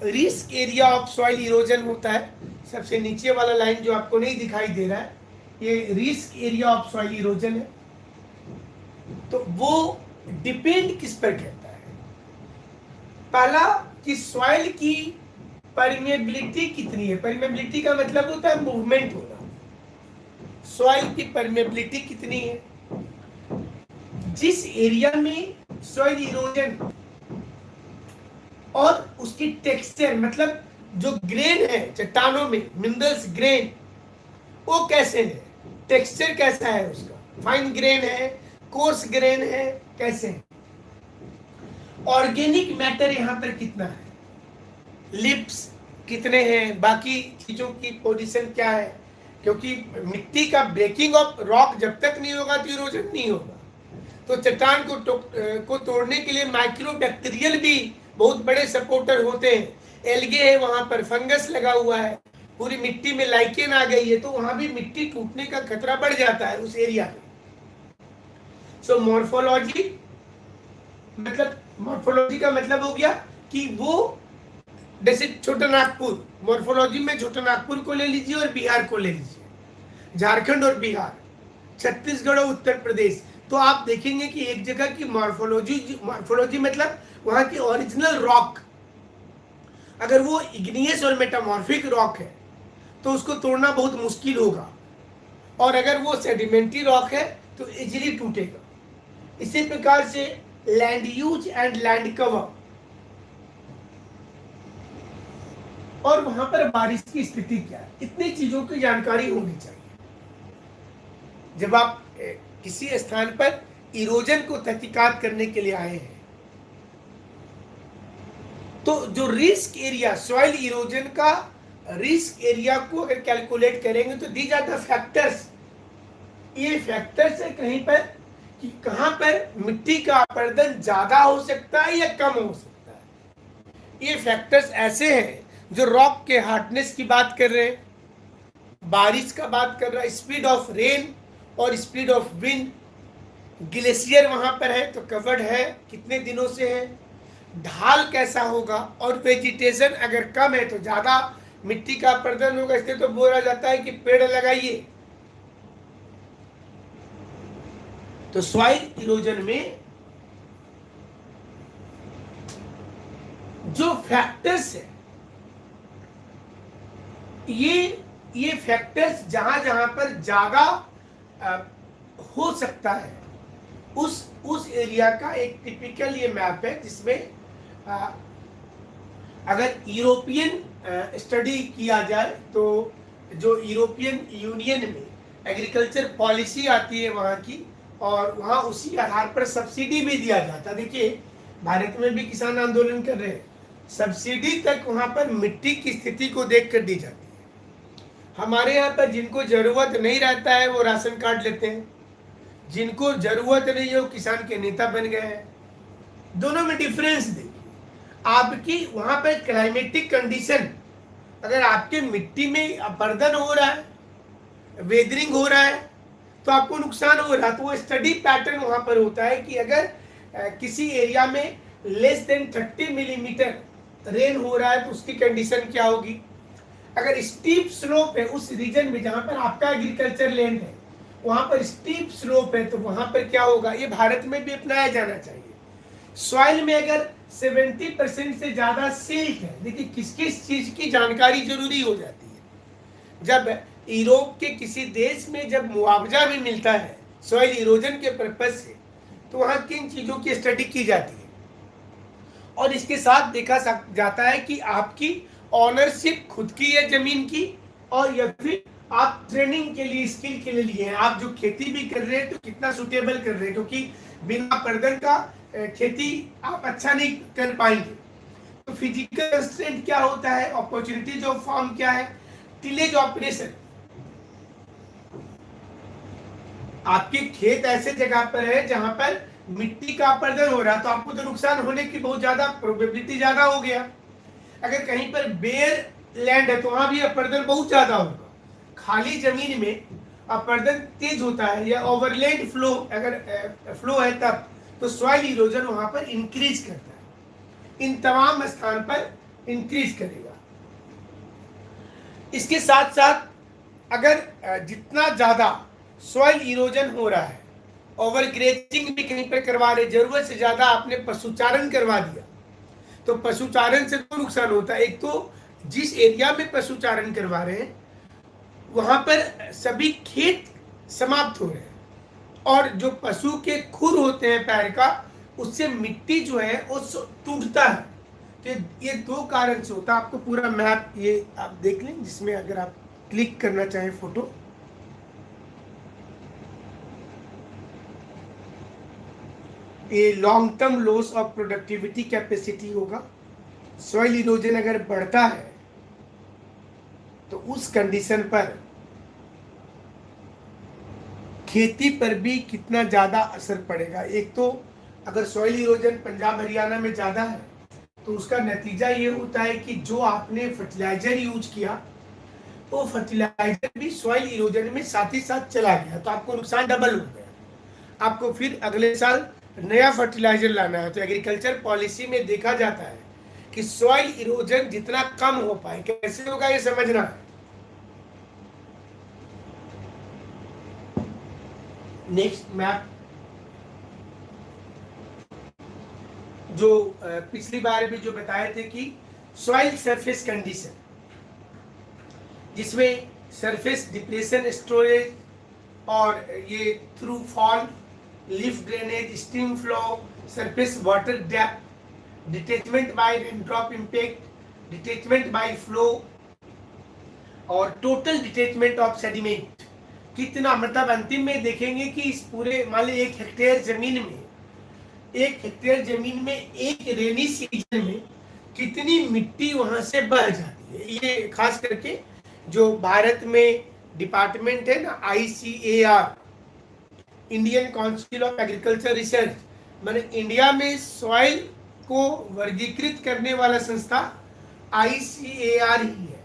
risk area of soil erosion होता है, सबसे नीचे वाला लाइन जो आपको नहीं दिखाई दे रहा है, ये risk area of soil erosion है। तो वो डिपेंड किस पर करता है। पहला कि सॉइल की परमेबिलिटी कितनी है। परमेबिलिटी का मतलब होता है मूवमेंट होना। सॉइल की परमेबिलिटी कितनी है। जिस एरिया में सॉइल इरोजन और उसकी टेक्सचर, मतलब जो ग्रेन है चट्टानों में, मिनरल्स ग्रेन, वो कैसे है, टेक्सचर कैसा है उसका, फाइन ग्रेन है, कोर्स ग्रेन है, कैसे है। ऑर्गेनिक मैटर यहाँ पर कितना है, लिप्स कितने हैं, बाकी चीजों की पोजीशन क्या है। क्योंकि मिट्टी का ब्रेकिंग ऑफ रॉक जब तक नहीं होगा तो इरोजन नहीं होगा। तो चट्टान को तोड़ने के लिए माइक्रोबैक्टीरियल भी बहुत बड़े सपोर्टर होते हैं। एल्गे है वहां पर, फंगस लगा हुआ है, पूरी मिट्टी में लाइकेन आ गई है, तो वहां भी मिट्टी टूटने का खतरा बढ़ जाता है उस एरिया में। सो मॉर्फोलॉजी, मतलब मॉर्फोलॉजी का मतलब हो गया कि वो, जैसे छोटा नागपुर, मॉर्फोलॉजी में छोटा नागपुर को ले लीजिए और बिहार को ले लीजिए, झारखंड और बिहार, छत्तीसगढ़ और उत्तर प्रदेश, तो आप देखेंगे कि एक जगह की मॉर्फोलॉजी मतलब वहां की ओरिजिनल रॉक, अगर वो इग्नियस और मेटामॉर्फिक रॉक है तो उसको तोड़ना बहुत मुश्किल होगा, और अगर वो सेडिमेंट्री रॉक है तो इजीली टूटेगा। इसी प्रकार से land use and land cover, और वहां पर बारिश की स्थिति क्या है, इतनी चीजों की जानकारी होनी चाहिए। जब आप किसी स्थान पर इरोजन को तहकीकात करने के लिए आए हैं, तो जो रिस्क एरिया, सॉइल इरोजन का रिस्क एरिया को अगर कैलकुलेट करेंगे तो दीज आर द फैक्टर्स। ये फैक्टर्स है कहीं पर कि कहां पर मिट्टी का अपरदन ज्यादा हो सकता है या कम हो सकता है। ये फैक्टर्स ऐसे हैं जो रॉक के हार्डनेस की बात कर रहे हैं, बारिश का बात कर रहा है, स्पीड ऑफ रेन और स्पीड ऑफ विंड, ग्लेशियर वहां पर है तो कवर्ड है, कितने दिनों से है, ढाल कैसा होगा, और वेजिटेशन अगर कम है तो ज्यादा मिट्टी का अपरदन होगा। इसलिए तो बोला जाता है कि पेड़ लगाइए। तो सॉइल इरोजन में जो फैक्टर्स है, ये फैक्टर्स जहां जहां पर ज्यादा हो सकता है उस एरिया का एक टिपिकल ये मैप है, जिसमें अगर यूरोपियन स्टडी किया जाए तो जो यूरोपियन यूनियन में एग्रीकल्चर पॉलिसी आती है वहाँ की, और वहाँ उसी आधार पर सब्सिडी भी दिया जाता है। देखिए भारत में भी किसान आंदोलन कर रहे हैं, सब्सिडी तक वहाँ पर मिट्टी की स्थिति को देख कर दी जाती है। हमारे यहाँ पर जिनको जरूरत नहीं रहता है वो राशन कार्ड लेते हैं, जिनको जरूरत नहीं है वो किसान के नेता बन गए हैं। दोनों में डिफरेंस देखिए। आपकी वहां पर क्लाइमेटिक कंडीशन, अगर आपके मिट्टी में अपरदन हो रहा है, वेदरिंग हो रहा है, तो आपको नुकसान हो रहा है। तो वो स्टडी पैटर्न वहां पर होता है कि अगर किसी एरिया में लेस देन 30 मिलीमीटर रेन हो रहा है तो उसकी कंडीशन क्या होगी। अगर स्टीप स्लोप है उस रीजन में जहां पर आपका एग्रीकल्चर लैंड है, वहां पर स्टीप स्लोप है, तो वहां पर क्या होगा। ये भारत में भी अपनाया जाना चाहिए। सॉइल में अगर 70% से ज्यादा सिल्ट है, देखिए किस किस चीज की जानकारी जरूरी हो जाती है। जब यूरोप के किसी देश में जब मुआवजा भी मिलता है सॉइल इरोजन के पर्पज से, तो वहां किन चीजों की स्टडी की जाती है। और इसके साथ देखा जाता है कि आपकी ऑनरशिप खुद की है जमीन की, और या फिर आप ट्रेनिंग के लिए, स्किल के लिए लिए हैं। आप जो खेती भी कर रहे हैं तो कितना सुटेबल कर रहे हैं, क्योंकि बिना पर्दन का खेती आप अच्छा नहीं कर पाएंगे। तो फिजिकल कंस्ट्रेंट क्या होता है, अपॉर्चुनिटीज ऑफ फार्म क्या है, टिलेज ऑपरेशन। आपके खेत ऐसे जगह पर है जहां पर मिट्टी का अपरदन हो रहा है, तो आपको तो नुकसान होने की बहुत ज्यादा प्रोबेबिलिटी ज्यादा हो गया। अगर कहीं पर बेयर लैंड है तो वहां भी अपरदन बहुत ज्यादा होगा। खाली जमीन में अपरदन तेज होता है, या ओवरलैंड फ्लो अगर फ्लो है तब, तो सॉइल इरोजन वहां पर इंक्रीज करता है। इन तमाम स्थान पर इंक्रीज करेगा। इसके साथ साथ अगर जितना ज्यादा सॉइल इरोजन हो रहा है, ओवर ग्रेजिंग भी कहीं पर करवा रहे, जरूरत से ज्यादा आपने पशुचारण करवा दिया, तो पशुचारण से दो नुकसान होता है। एक तो जिस एरिया में पशुचारण करवा रहे हैं वहां पर सभी खेत समाप्त हो रहे हैं, और जो पशु के खुर होते हैं पैर का, उससे मिट्टी जो है वो टूटता है। तो ये दो कारण से होता है। आपको पूरा मैप ये आप देख लें, जिसमें अगर आप क्लिक करना चाहें फोटो, ये long term loss of productivity capacity होगा। सॉइल इरोजन अगर बढ़ता है तो उस कंडीशन पर खेती पर भी कितना ज्यादा असर पड़ेगा। एक तो अगर सॉइल इरोजन पंजाब हरियाणा में ज्यादा है तो उसका नतीजा ये होता है कि जो आपने फर्टिलाइजर यूज किया वो फर्टिलाइजर भी सॉइल इरोजन में साथ ही साथ चला गया, तो आपको नुकसान डबल हो गया। आपको फिर अगले साल नया फर्टिलाइजर लाना है। तो एग्रीकल्चर पॉलिसी में देखा जाता है कि सॉइल इरोजन जितना कम हो पाए। कैसे होगा ये समझना है। नेक्स्ट मैप, जो पिछली बार भी जो बताए थे कि सॉइल सरफेस कंडीशन, जिसमें सरफेस डिप्रेशन, स्टोरेज, और ये through fall, lift drainage, stream flow, surface water depth, detachment by raindrop impact, detachment by flow, और टोटल डिटेचमेंट ऑफ सेडिमेंट कितना। मतलब अंतिम में देखेंगे कि इस पूरे मान लीजिए 1 हेक्टेयर जमीन में, 1 हेक्टेयर जमीन में एक रेनी सीजन में कितनी मिट्टी वहां से बह जाती है। ये खास करके जो भारत में डिपार्टमेंट है ना, ICAR, Indian council of agriculture research, मैंने इंडिया में सॉइल को वर्गीकृत करने वाला संस्था ICAR ही है,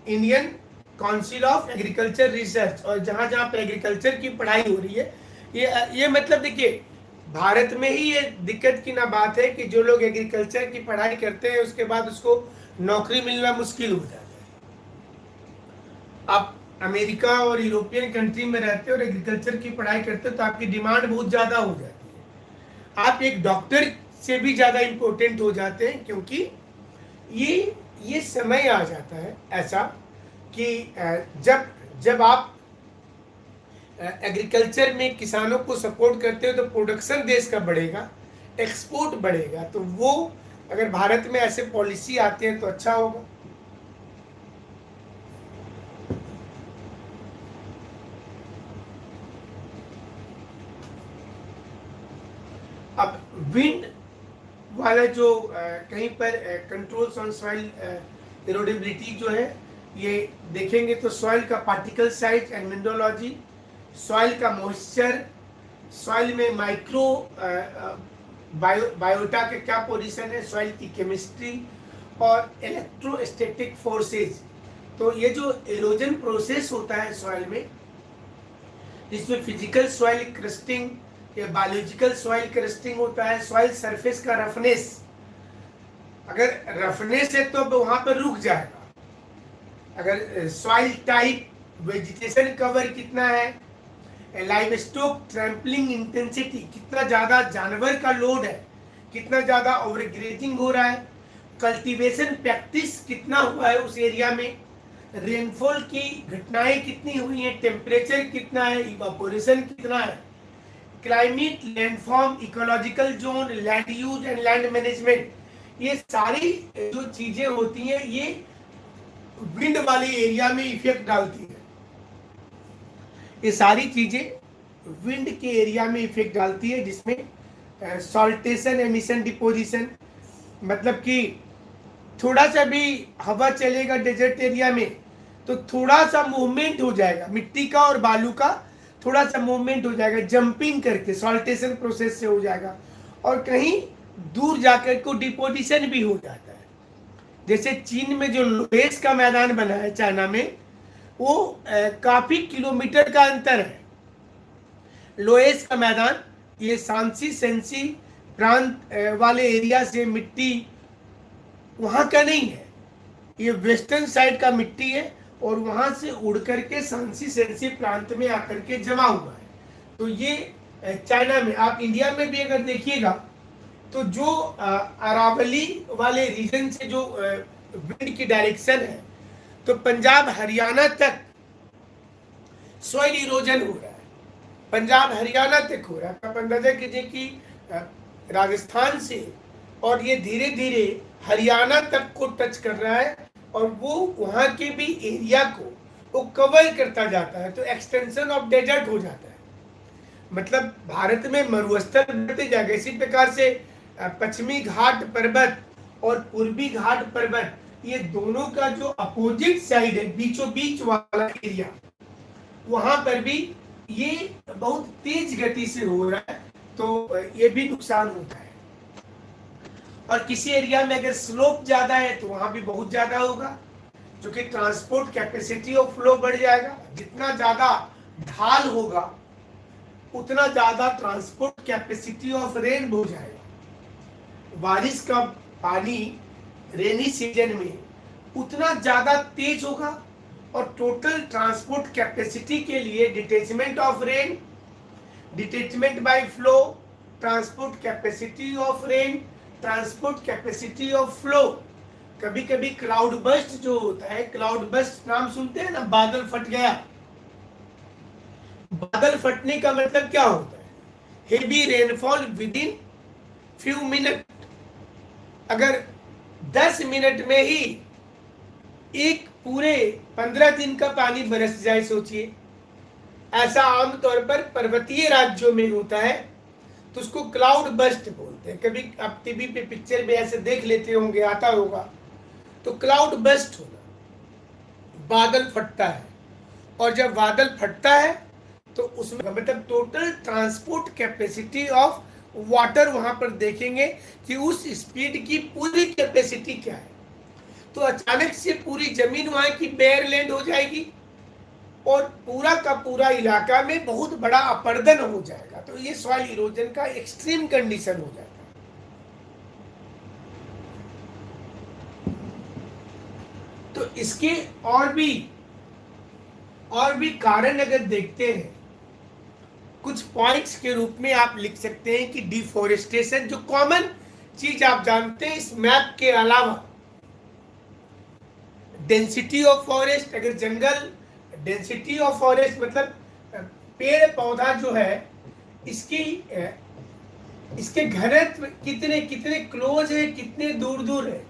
Indian council of agriculture research. और जहां जहां पे एग्रीकल्चर की पढ़ाई हो रही है, ये मतलब देखिए भारत में ही ये दिक्कत की ना बात है कि जो लोग एग्रीकल्चर की पढ़ाई करते हैं उसके बाद उसको नौकरी मिलना मुश्किल हो जाता है। आप अमेरिका और यूरोपियन कंट्री में रहते हो और एग्रीकल्चर की पढ़ाई करते हो तो आपकी डिमांड बहुत ज्यादा हो जाती है। आप एक डॉक्टर से भी ज्यादा इंपॉर्टेंट हो जाते हैं, क्योंकि ये समय आ जाता है ऐसा कि जब आप एग्रीकल्चर में किसानों को सपोर्ट करते हो तो प्रोडक्शन देश का बढ़ेगा, एक्सपोर्ट बढ़ेगा। तो वो अगर भारत में ऐसे पॉलिसी आते हैं तो अच्छा होगा। अब विंड वाला जो कहीं पर कंट्रोल्स ऑन सॉइल इरोडेबिलिटी जो है ये देखेंगे तो सॉइल का पार्टिकल साइज एंड मिनरलोजी, सॉइल का मॉइस्चर, सॉइल में माइक्रो बायोटा का क्या पोजीशन है, सॉइल की केमिस्ट्री और इलेक्ट्रोस्टैटिक फोर्सेज। तो ये जो एरोजन प्रोसेस होता है सॉइल में, जिसमें फिजिकल सॉइल क्रस्टिंग या बायोलॉजिकल सॉइल क्रस्टिंग होता है, सॉइल सरफेस का रफनेस, अगर रफनेस है तो वहां पर रुक जाएगा, अगर सॉइल टाइप, वेजिटेशन कवर कितना है, लाइव स्टॉक ट्रैम्पलिंग इंटेंसिटी, कितना ज्यादा जानवर का लोड है, कितना ज्यादा ओवरग्रेजिंग हो रहा है, कल्टीवेशन प्रैक्टिस कितना हुआ है उस एरिया में, रेनफॉल की घटनाएं कितनी हुई हैं, टेम्परेचर कितना है, इवापोरेशन कितना है, climate, landform, ecological zone, land use and land management, ये सारी जो चीजें होती हैं ये विंड वाले एरिया में इफेक्ट डालती है। ये सारी चीजें विंड के एरिया में इफेक्ट डालती है, जिसमें सॉल्टेशन, एमिशन, डिपोजिशन, मतलब कि थोड़ा सा भी हवा चलेगा डेजर्ट एरिया में तो थोड़ा सा मूवमेंट हो जाएगा, मिट्टी का और बालू का थोड़ा सा मूवमेंट हो जाएगा, जंपिंग करके सॉल्टेशन प्रोसेस से हो जाएगा, और कहीं दूर जाकर को डिपोजिशन भी हो जाता है। जैसे चीन में जो लोहेस का मैदान बना है चाइना में, वो काफी किलोमीटर का अंतर है। लोहेस का मैदान ये सांसी सेंसी प्रांत वाले एरिया से मिट्टी वहां का नहीं है, ये वेस्टर्न साइड का मिट्टी है और वहां से उड़ करके सांसी सेंसी प्रांत में आकर के जमा हुआ है। तो ये चाइना में, आप इंडिया में भी अगर देखिएगा तो जो अरावली वाले रीजन से जो विंड की डायरेक्शन है, तो पंजाब हरियाणा तक सॉइल इरोजन हो रहा है, पंजाब हरियाणा तक हो रहा है। आप अंदाजा कीजिए कि राजस्थान से और ये धीरे धीरे हरियाणा तक को टच कर रहा है और वो वहां के भी एरिया को वो कवर करता जाता है, तो एक्सटेंशन ऑफ डेजर्ट हो जाता है। मतलब भारत में मरुस्थल बढ़ते जाएगा। इसी प्रकार से पश्चिमी घाट पर्वत और पूर्वी घाट पर्वत, ये दोनों का जो अपोजिट साइड है, बीचों बीच वाला एरिया, वहां पर भी ये बहुत तेज गति से हो रहा है, तो ये भी नुकसान होता है। और किसी एरिया में अगर स्लोप ज्यादा है तो वहां भी बहुत ज्यादा होगा, जो कि ट्रांसपोर्ट कैपेसिटी ऑफ फ्लो बढ़ जाएगा। जितना ज्यादा ढाल होगा उतना ज्यादा ट्रांसपोर्ट कैपेसिटी ऑफ रेन हो जाएगा। बारिश का पानी रेनी सीजन में उतना ज्यादा तेज होगा और टोटल ट्रांसपोर्ट कैपेसिटी के लिए detachment of rain, detachment by flow, transport capacity of rain, transport capacity of flow. कभी कभी क्लाउड बस्ट जो होता है, क्लाउड बस्ट नाम सुनते हैं ना, बादल फट गया। बादल फटने का मतलब क्या होता है? Heavy rainfall with in few minute. अगर 10 मिनट में ही एक पूरे 15 दिन का पानी बरस जाए, सोचिए। ऐसा आमतौर पर पर्वतीय राज्यों में होता है, तो उसको क्लाउड बस्ट बोलते हैं। कभी आप टीवी पे पिक्चर में ऐसे देख लेते होंगे, आता होगा। तो क्लाउड बस्ट होना, बादल फटता है। और जब बादल फटता है तो उसमें मतलब total transport capacity of water वहां पर देखेंगे कि उस स्पीड की पूरी कैपेसिटी क्या है। तो अचानक से पूरी जमीन वहां की बेयर लैंड हो जाएगी और पूरा का पूरा इलाका में बहुत बड़ा अपर्दन हो जाएगा। तो ये सॉइल इरोजन का एक्सट्रीम कंडीशन हो जाता है। तो इसके और भी कारण अगर देखते हैं, कुछ पॉइंट्स के रूप में आप लिख सकते हैं कि डिफोरेस्टेशन, जो कॉमन चीज आप जानते हैं इस मैप के अलावा, डेंसिटी ऑफ फॉरेस्ट, अगर जंगल, डेंसिटी ऑफ फॉरेस्ट मतलब पेड़ पौधा जो है इसके घनत्व कितने कितने क्लोज है, कितने दूर दूर है,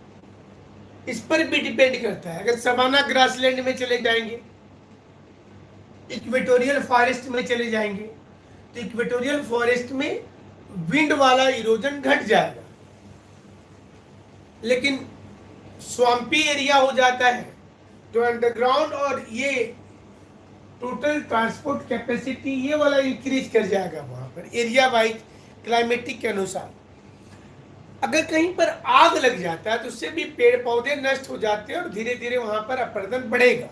इस पर भी डिपेंड करता है। अगर सवाना ग्रासलैंड में चले जाएंगे, इक्वेटोरियल फॉरेस्ट में चले जाएंगे, तो इक्वेटोरियल फॉरेस्ट में विंड वाला इरोजन घट जाएगा, लेकिन स्वाम्पी एरिया हो जाता है जो अंडरग्राउंड और ये टोटल ट्रांसपोर्ट कैपेसिटी ये वाला इंक्रीज कर जाएगा वहां पर एरिया वाइज क्लाइमेटिक के अनुसार। अगर कहीं पर आग लग जाता है तो उससे भी पेड़ पौधे नष्ट हो जाते हैं और धीरे धीरे वहां पर अपर्दन बढ़ेगा।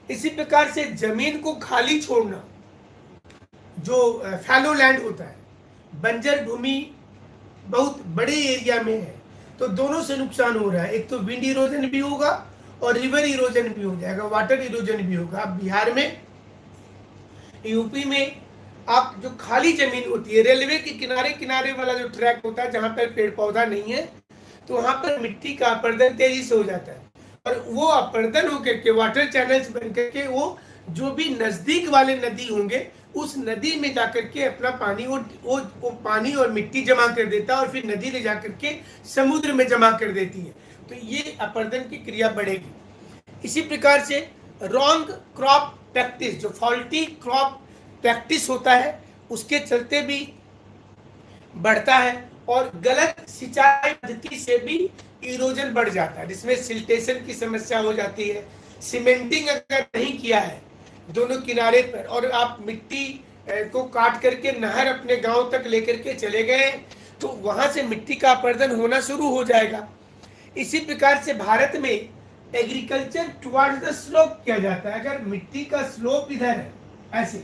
इसी प्रकार से जमीन को खाली छोड़ना, जो फैलो लैंड होता है, बंजर भूमि बहुत बड़े एरिया में है, तो दोनों से नुकसान हो रहा है। एक तो विंड इरोजन भी होगा और रिवर इरोजन भी हो जाएगा, वाटर इरोजन भी होगा। अब बिहार में, यूपी में आप जो खाली जमीन होती है, रेलवे के किनारे किनारे वाला जो ट्रैक होता है जहां पर पेड़ पौधा नहीं है, तो वहां पर मिट्टी का अपर्दन तेजी से हो जाता है और वो अपर्दन होकर के वाटर चैनल्स बन करके वो जो भी नजदीक वाले नदी होंगे उस नदी में जाकर के अपना पानी वो पानी और मिट्टी जमा कर देता है और फिर नदी ले जाकर के समुद्र में जमा कर देती है, तो ये अपर्दन की क्रिया बढ़ेगी। इसी प्रकार से रॉन्ग क्रॉप प्रैक्टिस, जो फॉल्टी क्रॉप प्रैक्टिस होता है उसके चलते भी बढ़ता है और गलत सिंचाई पद्धति से भी इरोजन बढ़ जाता है, जिसमें सिल्टेशन की समस्या हो जाती है। सीमेंटिंग अगर नहीं किया है दोनों किनारे पर और आप मिट्टी को काट करके नहर अपने गांव तक लेकर के चले गए तो वहां से मिट्टी का अपर्दन होना शुरू हो जाएगा। इसी प्रकार से भारत में एग्रीकल्चर टुवर्ड्स द स्लोप किया जाता है। अगर मिट्टी का स्लोप इधर है ऐसे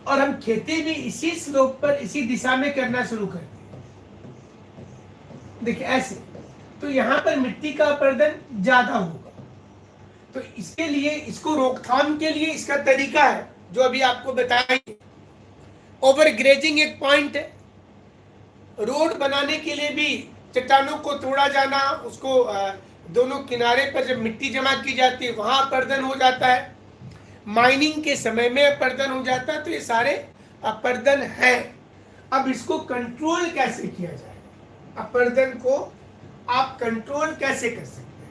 और हम खेती भी इसी स्लोप पर इसी दिशा में करना शुरू करते हैं, देखिए ऐसे, तो यहां पर मिट्टी का अपर्दन ज्यादा होगा। तो इसके लिए, इसको रोकथाम के लिए इसका तरीका है जो अभी आपको बताएंगे। ओवर ग्रेजिंग एक पॉइंट है। रोड बनाने के लिए भी चट्टानों को तोड़ा जाना, उसको दोनों किनारे पर जब मिट्टी जमा की जाती है वहां अपर्दन हो जाता है। माइनिंग के समय में अपर्दन हो जाता है। तो ये सारे अपर्दन है। अब इसको कंट्रोल कैसे किया जाए, अपर्दन को आप कंट्रोल कैसे कर सकते हैं?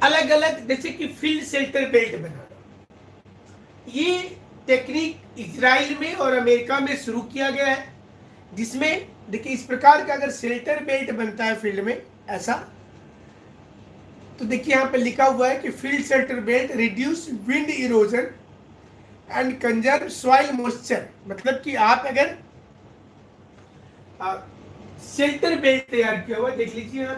अलग अलग, जैसे कि फील्ड शेल्टर बेल्ट बनाना, ये टेक्निक इजराइल में और अमेरिका में शुरू किया गया है, जिसमें देखिए इस प्रकार का अगर शेल्टर बेल्ट बनता है फील्ड में ऐसा, तो देखिए यहाँ पे लिखा हुआ है कि field shelter belt reduce wind erosion and conserve soil moisture. मतलब कि आप अगर शेल्टर बेल्ट तैयार किया हुआ, देख लीजिए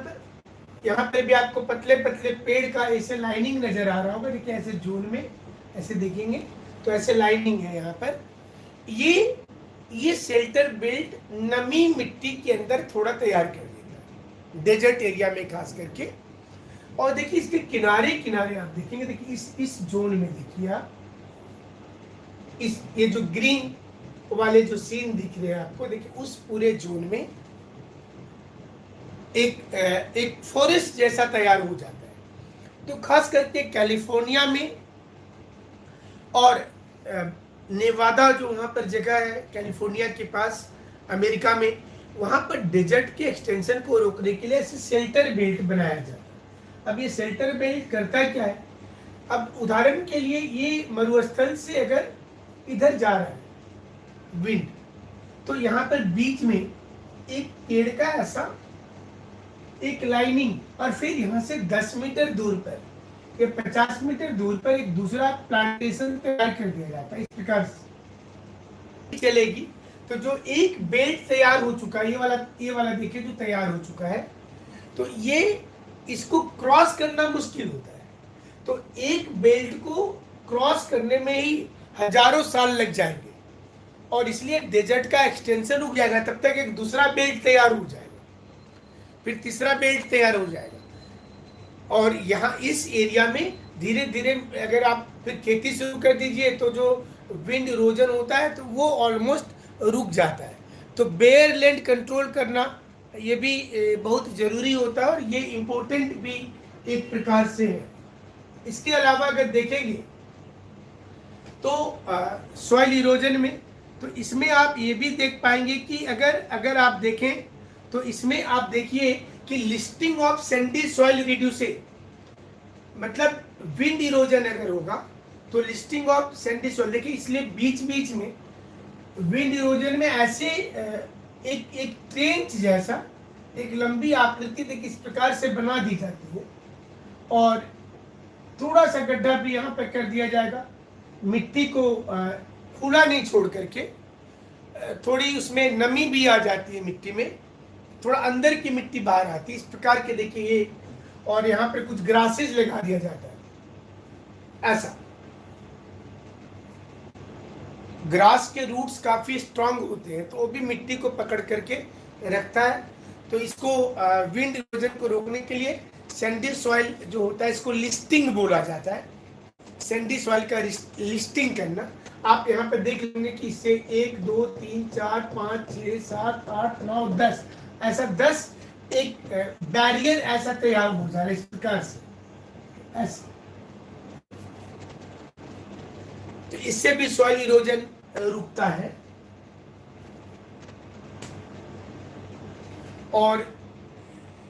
यहाँ पे भी आपको पतले पतले पेड़ का ऐसे लाइनिंग नजर आ रहा होगा। देखिए ऐसे जोन में ऐसे देखेंगे तो ऐसे लाइनिंग है यहाँ पर। ये शेल्टर बेल्ट नमी मिट्टी के अंदर थोड़ा तैयार कर देगा, डेजर्ट एरिया में खास करके। और देखिए इसके किनारे किनारे आप देखेंगे, देखिए इस जोन में देखिए आप, ये जो ग्रीन वाले जो सीन दिख रहे हैं आपको, देखिए उस पूरे जोन में एक फॉरेस्ट जैसा तैयार हो जाता है। तो खास करके कैलिफोर्निया में और नेवादा जो वहां पर जगह है कैलिफोर्निया के पास अमेरिका में, वहां पर डेजर्ट के एक्सटेंशन को रोकने के लिए ऐसे शेल्टर बेल्ट बनाया जाता है। अब ये शेल्टर बेल्ट करता क्या है, अब उदाहरण के लिए ये मरुस्थल से अगर इधर जा रहा है विंड, तो यहाँ पर बीच में एक पेड़ का ऐसा एक लाइनिंग और फिर यहाँ से 10 मीटर दूर पर या 50 मीटर दूर पर एक दूसरा प्लांटेशन तैयार कर दिया जाता है। इस प्रकार से चलेगी। तो जो एक बेल्ट तैयार हो चुका है, ये वाला देखिए जो तैयार हो चुका है, तो ये इसको क्रॉस करना मुश्किल होता है। तो एक बेल्ट को क्रॉस करने में ही हजारों साल लग जाएंगे और इसलिए डेजर्ट का एक्सटेंशन रुक जाएगा। तब तक एक दूसरा बेल्ट तैयार हो जाएगा, फिर तीसरा बेल्ट तैयार हो जाएगा। और यहाँ इस एरिया में धीरे धीरे अगर आप फिर खेती शुरू कर दीजिए तो जो विंड इरोजन होता है तो वो ऑलमोस्ट रुक जाता है। तो बेयर लैंड कंट्रोल करना ये भी बहुत ज़रूरी होता है और ये इम्पोर्टेंट भी एक प्रकार से है। इसके अलावा अगर देखेंगे तो सॉइल इरोजन में, तो इसमें आप ये भी देख पाएंगे कि अगर आप देखें तो इसमें आप देखिए कि listing of Sandy soil reduces, मतलब विंड इरोजन अगर होगा तो लिस्टिंग ऑफ सैंडी सॉइल, देखिए इसलिए बीच बीच में विंड इरोजन में ऐसे एक ट्रेंच जैसा एक लंबी आकृति देखिए इस प्रकार से बना दी जाती है। और थोड़ा सा गड्ढा भी यहाँ पे कर दिया जाएगा, मिट्टी को खुला नहीं छोड़ करके। थोड़ी उसमें नमी भी आ जाती है मिट्टी में, थोड़ा अंदर की मिट्टी बाहर आती है, इस प्रकार के देखिए ये। और यहाँ पे कुछ ग्रासेस लगा दिया जाता है ऐसा। ग्रास के रूट्स काफी स्ट्रांग होते हैं तो वो भी मिट्टी को पकड़ करके रखता है। तो इसको विंड इरोजन को रोकने के लिए सैंडी सॉइल जो होता है इसको लिस्टिंग बोला जाता है। सैंडी सॉइल का लिस्टिंग करना, आप यहाँ पे देख लेंगे कि इससे 1 2 3 4 5 6 7 8 9 10 ऐसा 10 एक बैरियर ऐसा तैयार हो जा रहा है इस प्रकार से ऐसे। तो इससे भी सॉइल इरोजन रुकता है। और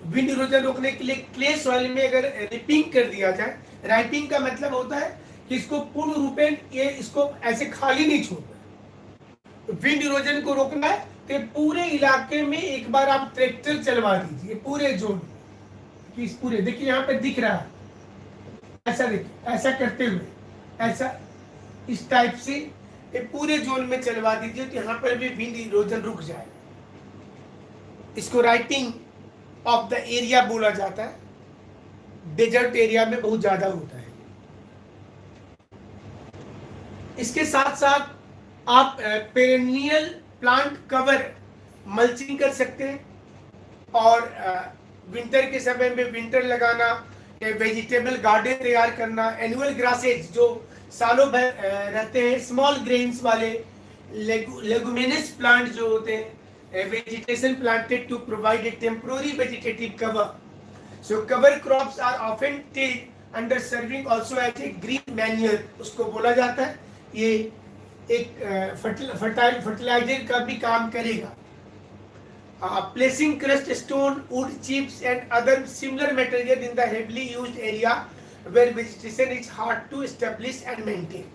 विंड इरोजन रोकने के लिए क्ले सॉइल में अगर रिपिंग कर दिया जाए, राइपिंग का मतलब होता है कि इसको पूर्ण रूपेण ये इसको ऐसे खाली नहीं छोड़ना। विंड इरोजन को रोकना है तो पूरे इलाके में एक बार आप ट्रैक्टर चलवा दीजिए पूरे जोन में। इस पूरे देखिए यहाँ पे दिख रहा है ऐसा, देखिए ऐसा करते हुए ऐसा इस टाइप से ये पूरे जोन में चलवा दीजिए तो यहाँ पर भी विंड इरोजन रुक जाएगा। इसको राइटिंग ऑफ द एरिया बोला जाता है, डेजर्ट एरिया में बहुत ज्यादा होता है। इसके साथ साथ आप पेरेनियल प्लांट कवर मल्चिंग कर सकते हैं। और विंटर के समय में विंटर लगाना, वेजिटेबल गार्डन तैयार करना, एनुअल ग्रासेज जो सालों भर रहते हैं, स्मॉल ग्रेन्स वाले लेगुमिनस प्लांट जो होते हैं, vegetation planted to provide a temporary vegetative cover. So cover crops are often tilled under serving also as a green manure, उसको बोला जाता है। ये एक फर्टिलाइजर का भी काम करेगा। Placing crushed stone, wood chips and other similar material in the heavily used area where vegetation is hard to establish and maintain.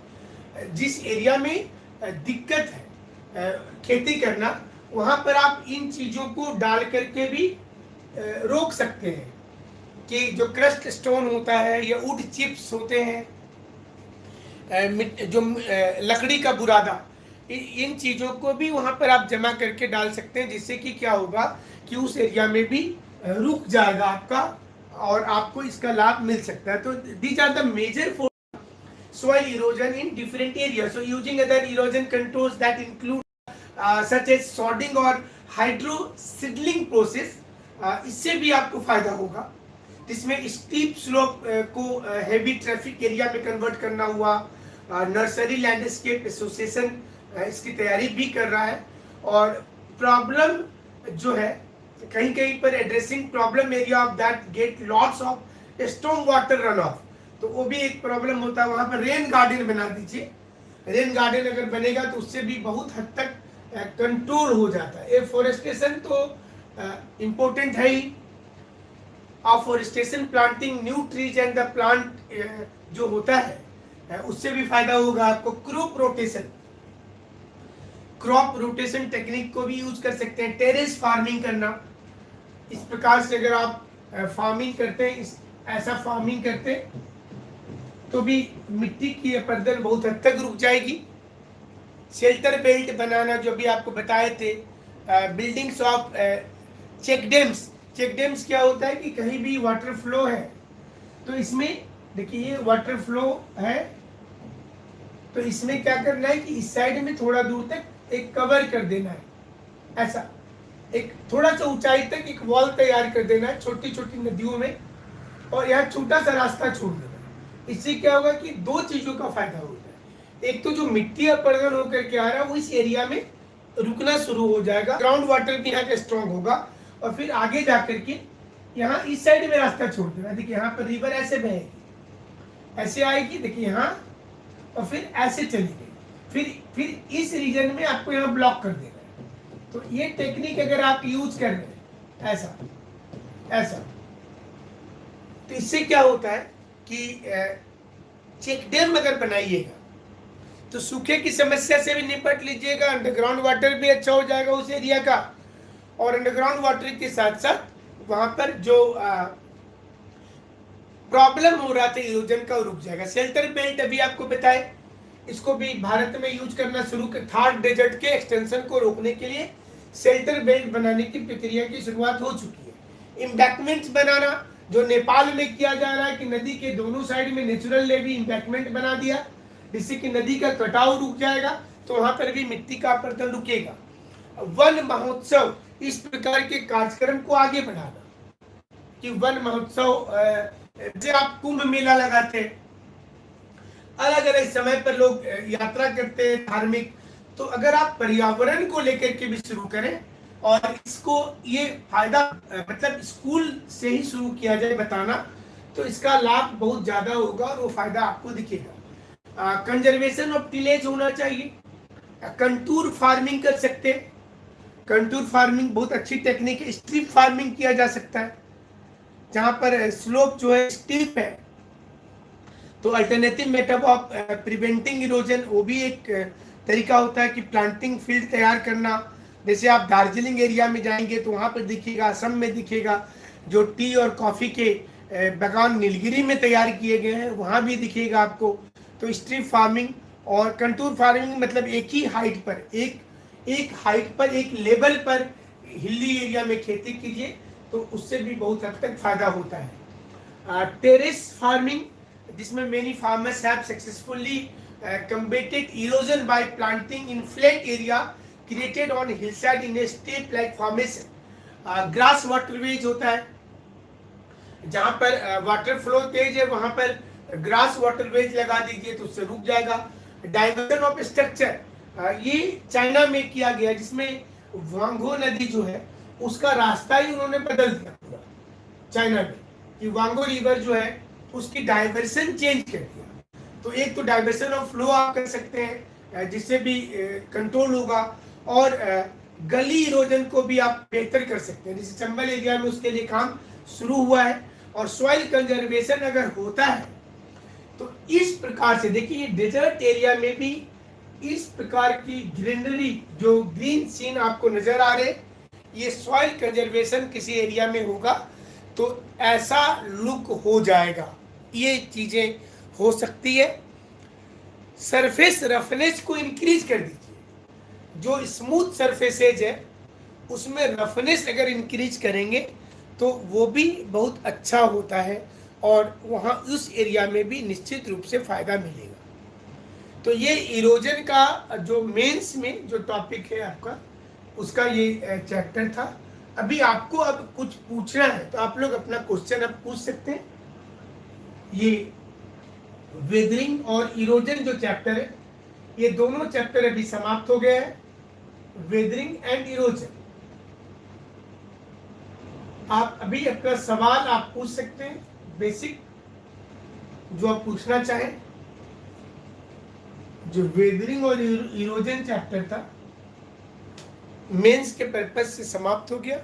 जिस एरिया में दिक्कत है खेती करना, वहां पर आप इन चीजों को डाल करके भी रोक सकते हैं कि जो क्रस्ट स्टोन होता है या वुड चिप्स होते हैं, जो लकड़ी का बुरादा, इन चीजों को भी वहां पर आप जमा करके डाल सकते हैं, जिससे कि क्या होगा कि उस एरिया में भी रुक जाएगा आपका और आपको इसका लाभ मिल सकता है। तो these are the major for soil erosion in different areas. So using other erosion controls that include such as sodding और हाइड्रो सीडलिंग प्रोसेस, इससे भी आपको फायदा होगा। जिसमें स्टीप स्लोप को हेवी ट्रैफिक एरिया में कन्वर्ट करना हुआ। नर्सरी लैंडस्केप एसोसिएशन इसकी तैयारी भी कर रहा है। और प्रॉब्लम जो है कहीं कहीं पर addressing problem area of that get lots of storm water run of, तो वो भी एक प्रॉब्लम होता है। वहां पर रेन गार्डन बना दीजिए। रेन गार्डन अगर बनेगा तो उससे भी बहुत हद तक कंट्रोल हो जाता है। एफोरेस्टेशन तो इम्पोर्टेंट है ही। Afforestation, planting new trees and the plant जो होता है उससे भी फायदा होगा आपको। क्रॉप रोटेशन टेक्निक को भी यूज कर सकते हैं। टेरेस फार्मिंग करना, इस प्रकार से अगर आप फार्मिंग करते हैं, ऐसा फार्मिंग करते तो भी मिट्टी की अपरदन बहुत हद तक रुक जाएगी। शेल्टर बेल्ट बनाना जो भी आपको बताए थे। Buildings of check dams. Check dams क्या होता है कि कहीं भी वाटर फ्लो है तो इसमें देखिए ये वाटर फ्लो है तो इसमें क्या करना है कि इस साइड में थोड़ा दूर तक एक कवर कर देना है, ऐसा एक थोड़ा सा ऊंचाई तक एक वॉल तैयार कर देना है छोटी छोटी नदियों में, और यहाँ छोटा सा रास्ता छोड़ देना। इससे क्या होगा कि दो चीजों का फायदा होता है। एक तो जो मिट्टी अपरदन होकर के आ रहा है वो इस एरिया में रुकना शुरू हो जाएगा, ग्राउंड वाटर भी यहाँ का स्ट्रॉन्ग होगा, और फिर आगे जाकर के यहाँ इस साइड में रास्ता छोड़ देना। देखिए यहाँ पर रिवर ऐसे बहेगी, ऐसे आएगी, देखिए यहाँ, और फिर ऐसे चलेगी, फिर इस रीजन में आपको यहाँ ब्लॉक कर देना है। तो ये टेक्निक अगर आप यूज कर रहे हैं ऐसा, तो इससे क्या होता है कि चेक डैम अगर बनाइएगा तो सूखे की समस्या से भी निपट लीजिएगा, अंडरग्राउंड वाटर भी अच्छा हो जाएगा उस एरिया का, और अंडरग्राउंड वाटर के साथ साथ वहां पर जो प्रॉब्लम हो रहा था इरोजन का, रुक जाएगा। शेल्टर बेल्ट अभी आपको बताए, इसको भी भारत में यूज करना शुरू कर, थार डेजर्ट के एक्सटेंशन को रोकने के लिए शेल्टर बेल्ट बनाने की प्रक्रिया की शुरुआत हो चुकी है। इम्बैकमेंट्स बनाना, जो नेपाल में किया जा रहा है कि नदी के दोनों साइड में नेचुरल लेवी इम्बैकमेंट बना दिया, जिससे कि नदी का कटाव रुक जाएगा, तो वहां पर भी मिट्टी का अपरदन रुकेगा। वन महोत्सव, इस प्रकार के कार्यक्रम को आगे बढ़ाना, कि वन महोत्सव जैसे आप कुंभ मेला लगाते हैं, अलग अलग समय पर लोग यात्रा करते हैं धार्मिक, तो अगर आप पर्यावरण को लेकर के भी शुरू करें और इसको ये फायदा मतलब स्कूल से ही शुरू किया जाए बताना, तो इसका लाभ बहुत ज्यादा होगा और वो फायदा आपको दिखेगा। कंजर्वेशन ऑफ टिलेज होना चाहिए। कंटूर फार्मिंग कर सकते हैं, कंटूर फार्मिंग बहुत अच्छी टेक्निक है। स्ट्रिप फार्मिंग किया जा सकता है, जहां पर स्लोप जो है स्टीप है, तो alternative method of preventing erosion, वो भी एक तरीका होता है कि प्लांटिंग फील्ड तैयार करना। जैसे आप दार्जिलिंग एरिया में जाएंगे तो वहाँ पर दिखेगा, असम में दिखेगा, जो टी और कॉफ़ी के बागान नीलगिरी में तैयार किए गए हैं, वहाँ भी दिखेगा आपको। तो स्ट्रिप फार्मिंग और कंटूर फार्मिंग मतलब एक ही हाइट पर, एक हाइट पर, एक लेवल पर हिली एरिया में खेती कीजिए, तो उससे भी बहुत हद तक फायदा होता है। टेरेस फार्मिंग, जिसमें many farmers have successfully combated erosion by planting in flat area created on hillside in a steep like formation. Grass waterways होता है, जहां पर वाटर फ्लो तेज है वहां पर ग्रास वाटरवेज लगा दीजिए तो उससे रुक जाएगा। डाइवर्जन ऑफ स्ट्रक्चर, ये चाइना में किया गया, जिसमें वांगो नदी जो है उसका रास्ता ही उन्होंने बदल दिया पूरा चाइना में, कि वांगो रिवर जो है उसकी डाइवर्सन चेंज कर दिया। तो एक तो डाइवर्सन ऑफ फ्लो आप कर सकते हैं, जिससे भी कंट्रोल होगा, और गली इरोजन को भी आप बेहतर कर सकते हैं। जैसे चंबल एरिया में उसके लिए काम शुरू हुआ है। और सॉइल कंजर्वेशन अगर होता है तो इस प्रकार से देखिए, डेजर्ट एरिया में भी इस प्रकार की ग्रीनरी, जो ग्रीन सीन आपको नजर आ रहे, ये सॉइल कंजर्वेशन किसी एरिया में होगा तो ऐसा लुक हो जाएगा। ये चीजें हो सकती है। सरफेस रफनेस को इंक्रीज कर दीजिए, जो स्मूथ सरफेसेज है उसमें रफनेस अगर इंक्रीज करेंगे तो वो भी बहुत अच्छा होता है, और वहाँ उस एरिया में भी निश्चित रूप से फायदा मिलेगा। तो ये इरोजन का जो मेंस में जो टॉपिक है आपका, उसका ये चैप्टर था। अभी आपको अब कुछ पूछना है तो आप लोग अपना क्वेश्चन अब पूछ सकते हैं। ये वेदरिंग और इरोजन जो चैप्टर है, ये दोनों चैप्टर अभी समाप्त हो गए हैं, वेदरिंग एंड इरोजन। आप अभी अपना सवाल आप पूछ सकते हैं, बेसिक जो आप पूछना चाहें। जो वेदरिंग और इरोजन चैप्टर था मेंस के पर्पज से समाप्त हो गया।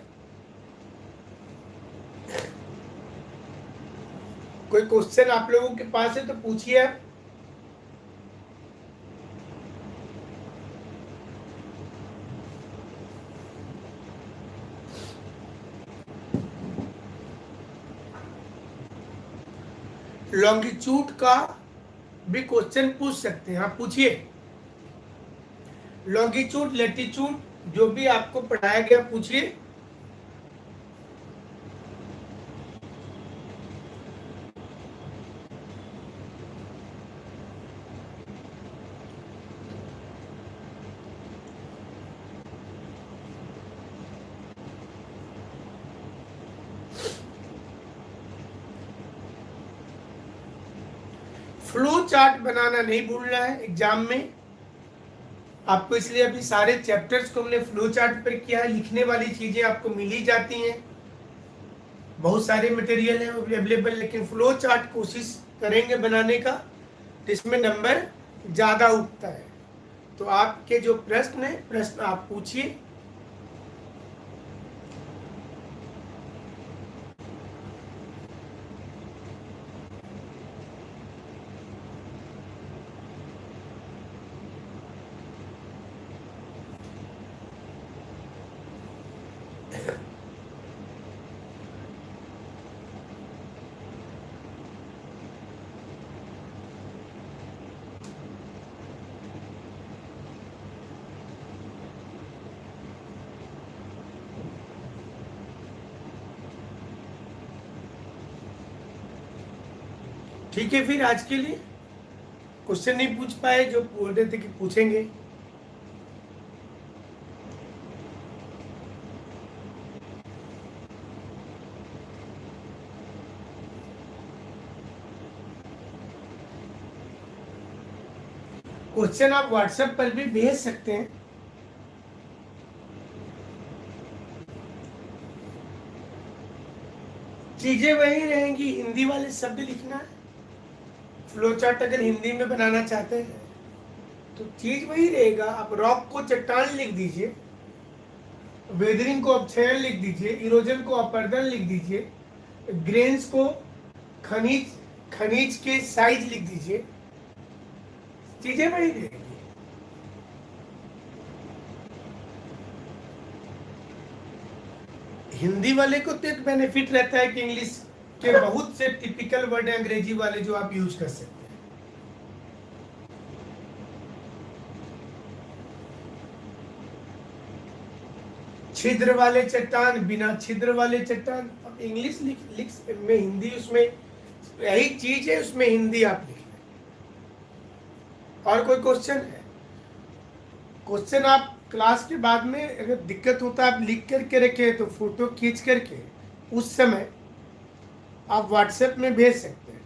कोई क्वेश्चन आप लोगों के पास है तो पूछिए आप। लॉन्गिट्यूड का भी क्वेश्चन पूछ सकते हैं, आप पूछिए। लॉन्गिट्यूड, लैटिट्यूड जो भी आपको पढ़ाया गया पूछिए। फ्लो चार्ट बनाना नहीं भूलना है एग्जाम में आपको, इसलिए अभी सारे चैप्टर्स को हमने फ्लो चार्ट पर किया है। लिखने वाली चीजें आपको मिल ही जाती हैं, बहुत सारे मटेरियल है अवेलेबल, लेकिन फ्लो चार्ट कोशिश करेंगे बनाने का, जिसमें नंबर ज्यादा उठता है। तो आपके जो प्रश्न है, प्रश्न आप पूछिए। ठीक है, फिर आज के लिए क्वेश्चन नहीं पूछ पाए जो बोल रहे थे कि पूछेंगे। क्वेश्चन आप व्हाट्सएप पर भी भेज सकते हैं। चीजें वही रहेंगी, हिंदी वाले शब्द लिखना है। फ्लो चार्ट अगर हिंदी में बनाना चाहते हैं तो चीज वही रहेगा। आप रॉक को चट्टान लिख दीजिए, वेदरिंग को अपक्षयन लिख दीजिए, इरोजन को अपर्दन लिख दीजिए, ग्रेन्स को खनिज खनिज के साइज लिख दीजिए, चीजें वही रहेगी। हिंदी वाले को तो एक बेनिफिट रहता है कि इंग्लिश के बहुत से टिपिकल वर्ड है अंग्रेजी वाले जो आप यूज कर सकते हैं। छिद्र वाले चट्टान, बिना छिद्र वाले चट्टान। अब इंग्लिश लिख में हिंदी, उसमें यही चीज है, उसमें हिंदी आप लिख लें। और कोई क्वेश्चन है? क्वेश्चन आप क्लास के बाद में अगर दिक्कत होता है आप लिख करके रखे तो फोटो खींच करके उस समय आप व्हाट्सएप में भेज सकते हैं।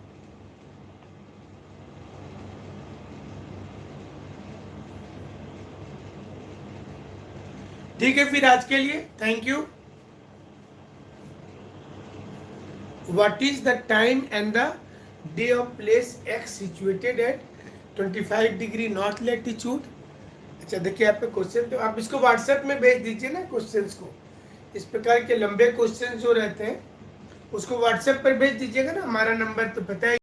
ठीक है, फिर आज के लिए thank you. What is the time and the day of place x situated at 25 degree north latitude. अच्छा देखिए, आप पे क्वेश्चन तो आप इसको व्हाट्सएप में भेज दीजिए ना क्वेश्चंस को। इस प्रकार के लंबे क्वेश्चन जो रहते हैं उसको व्हाट्सएप पर भेज दीजिएगा ना, हमारा नंबर तो पता है।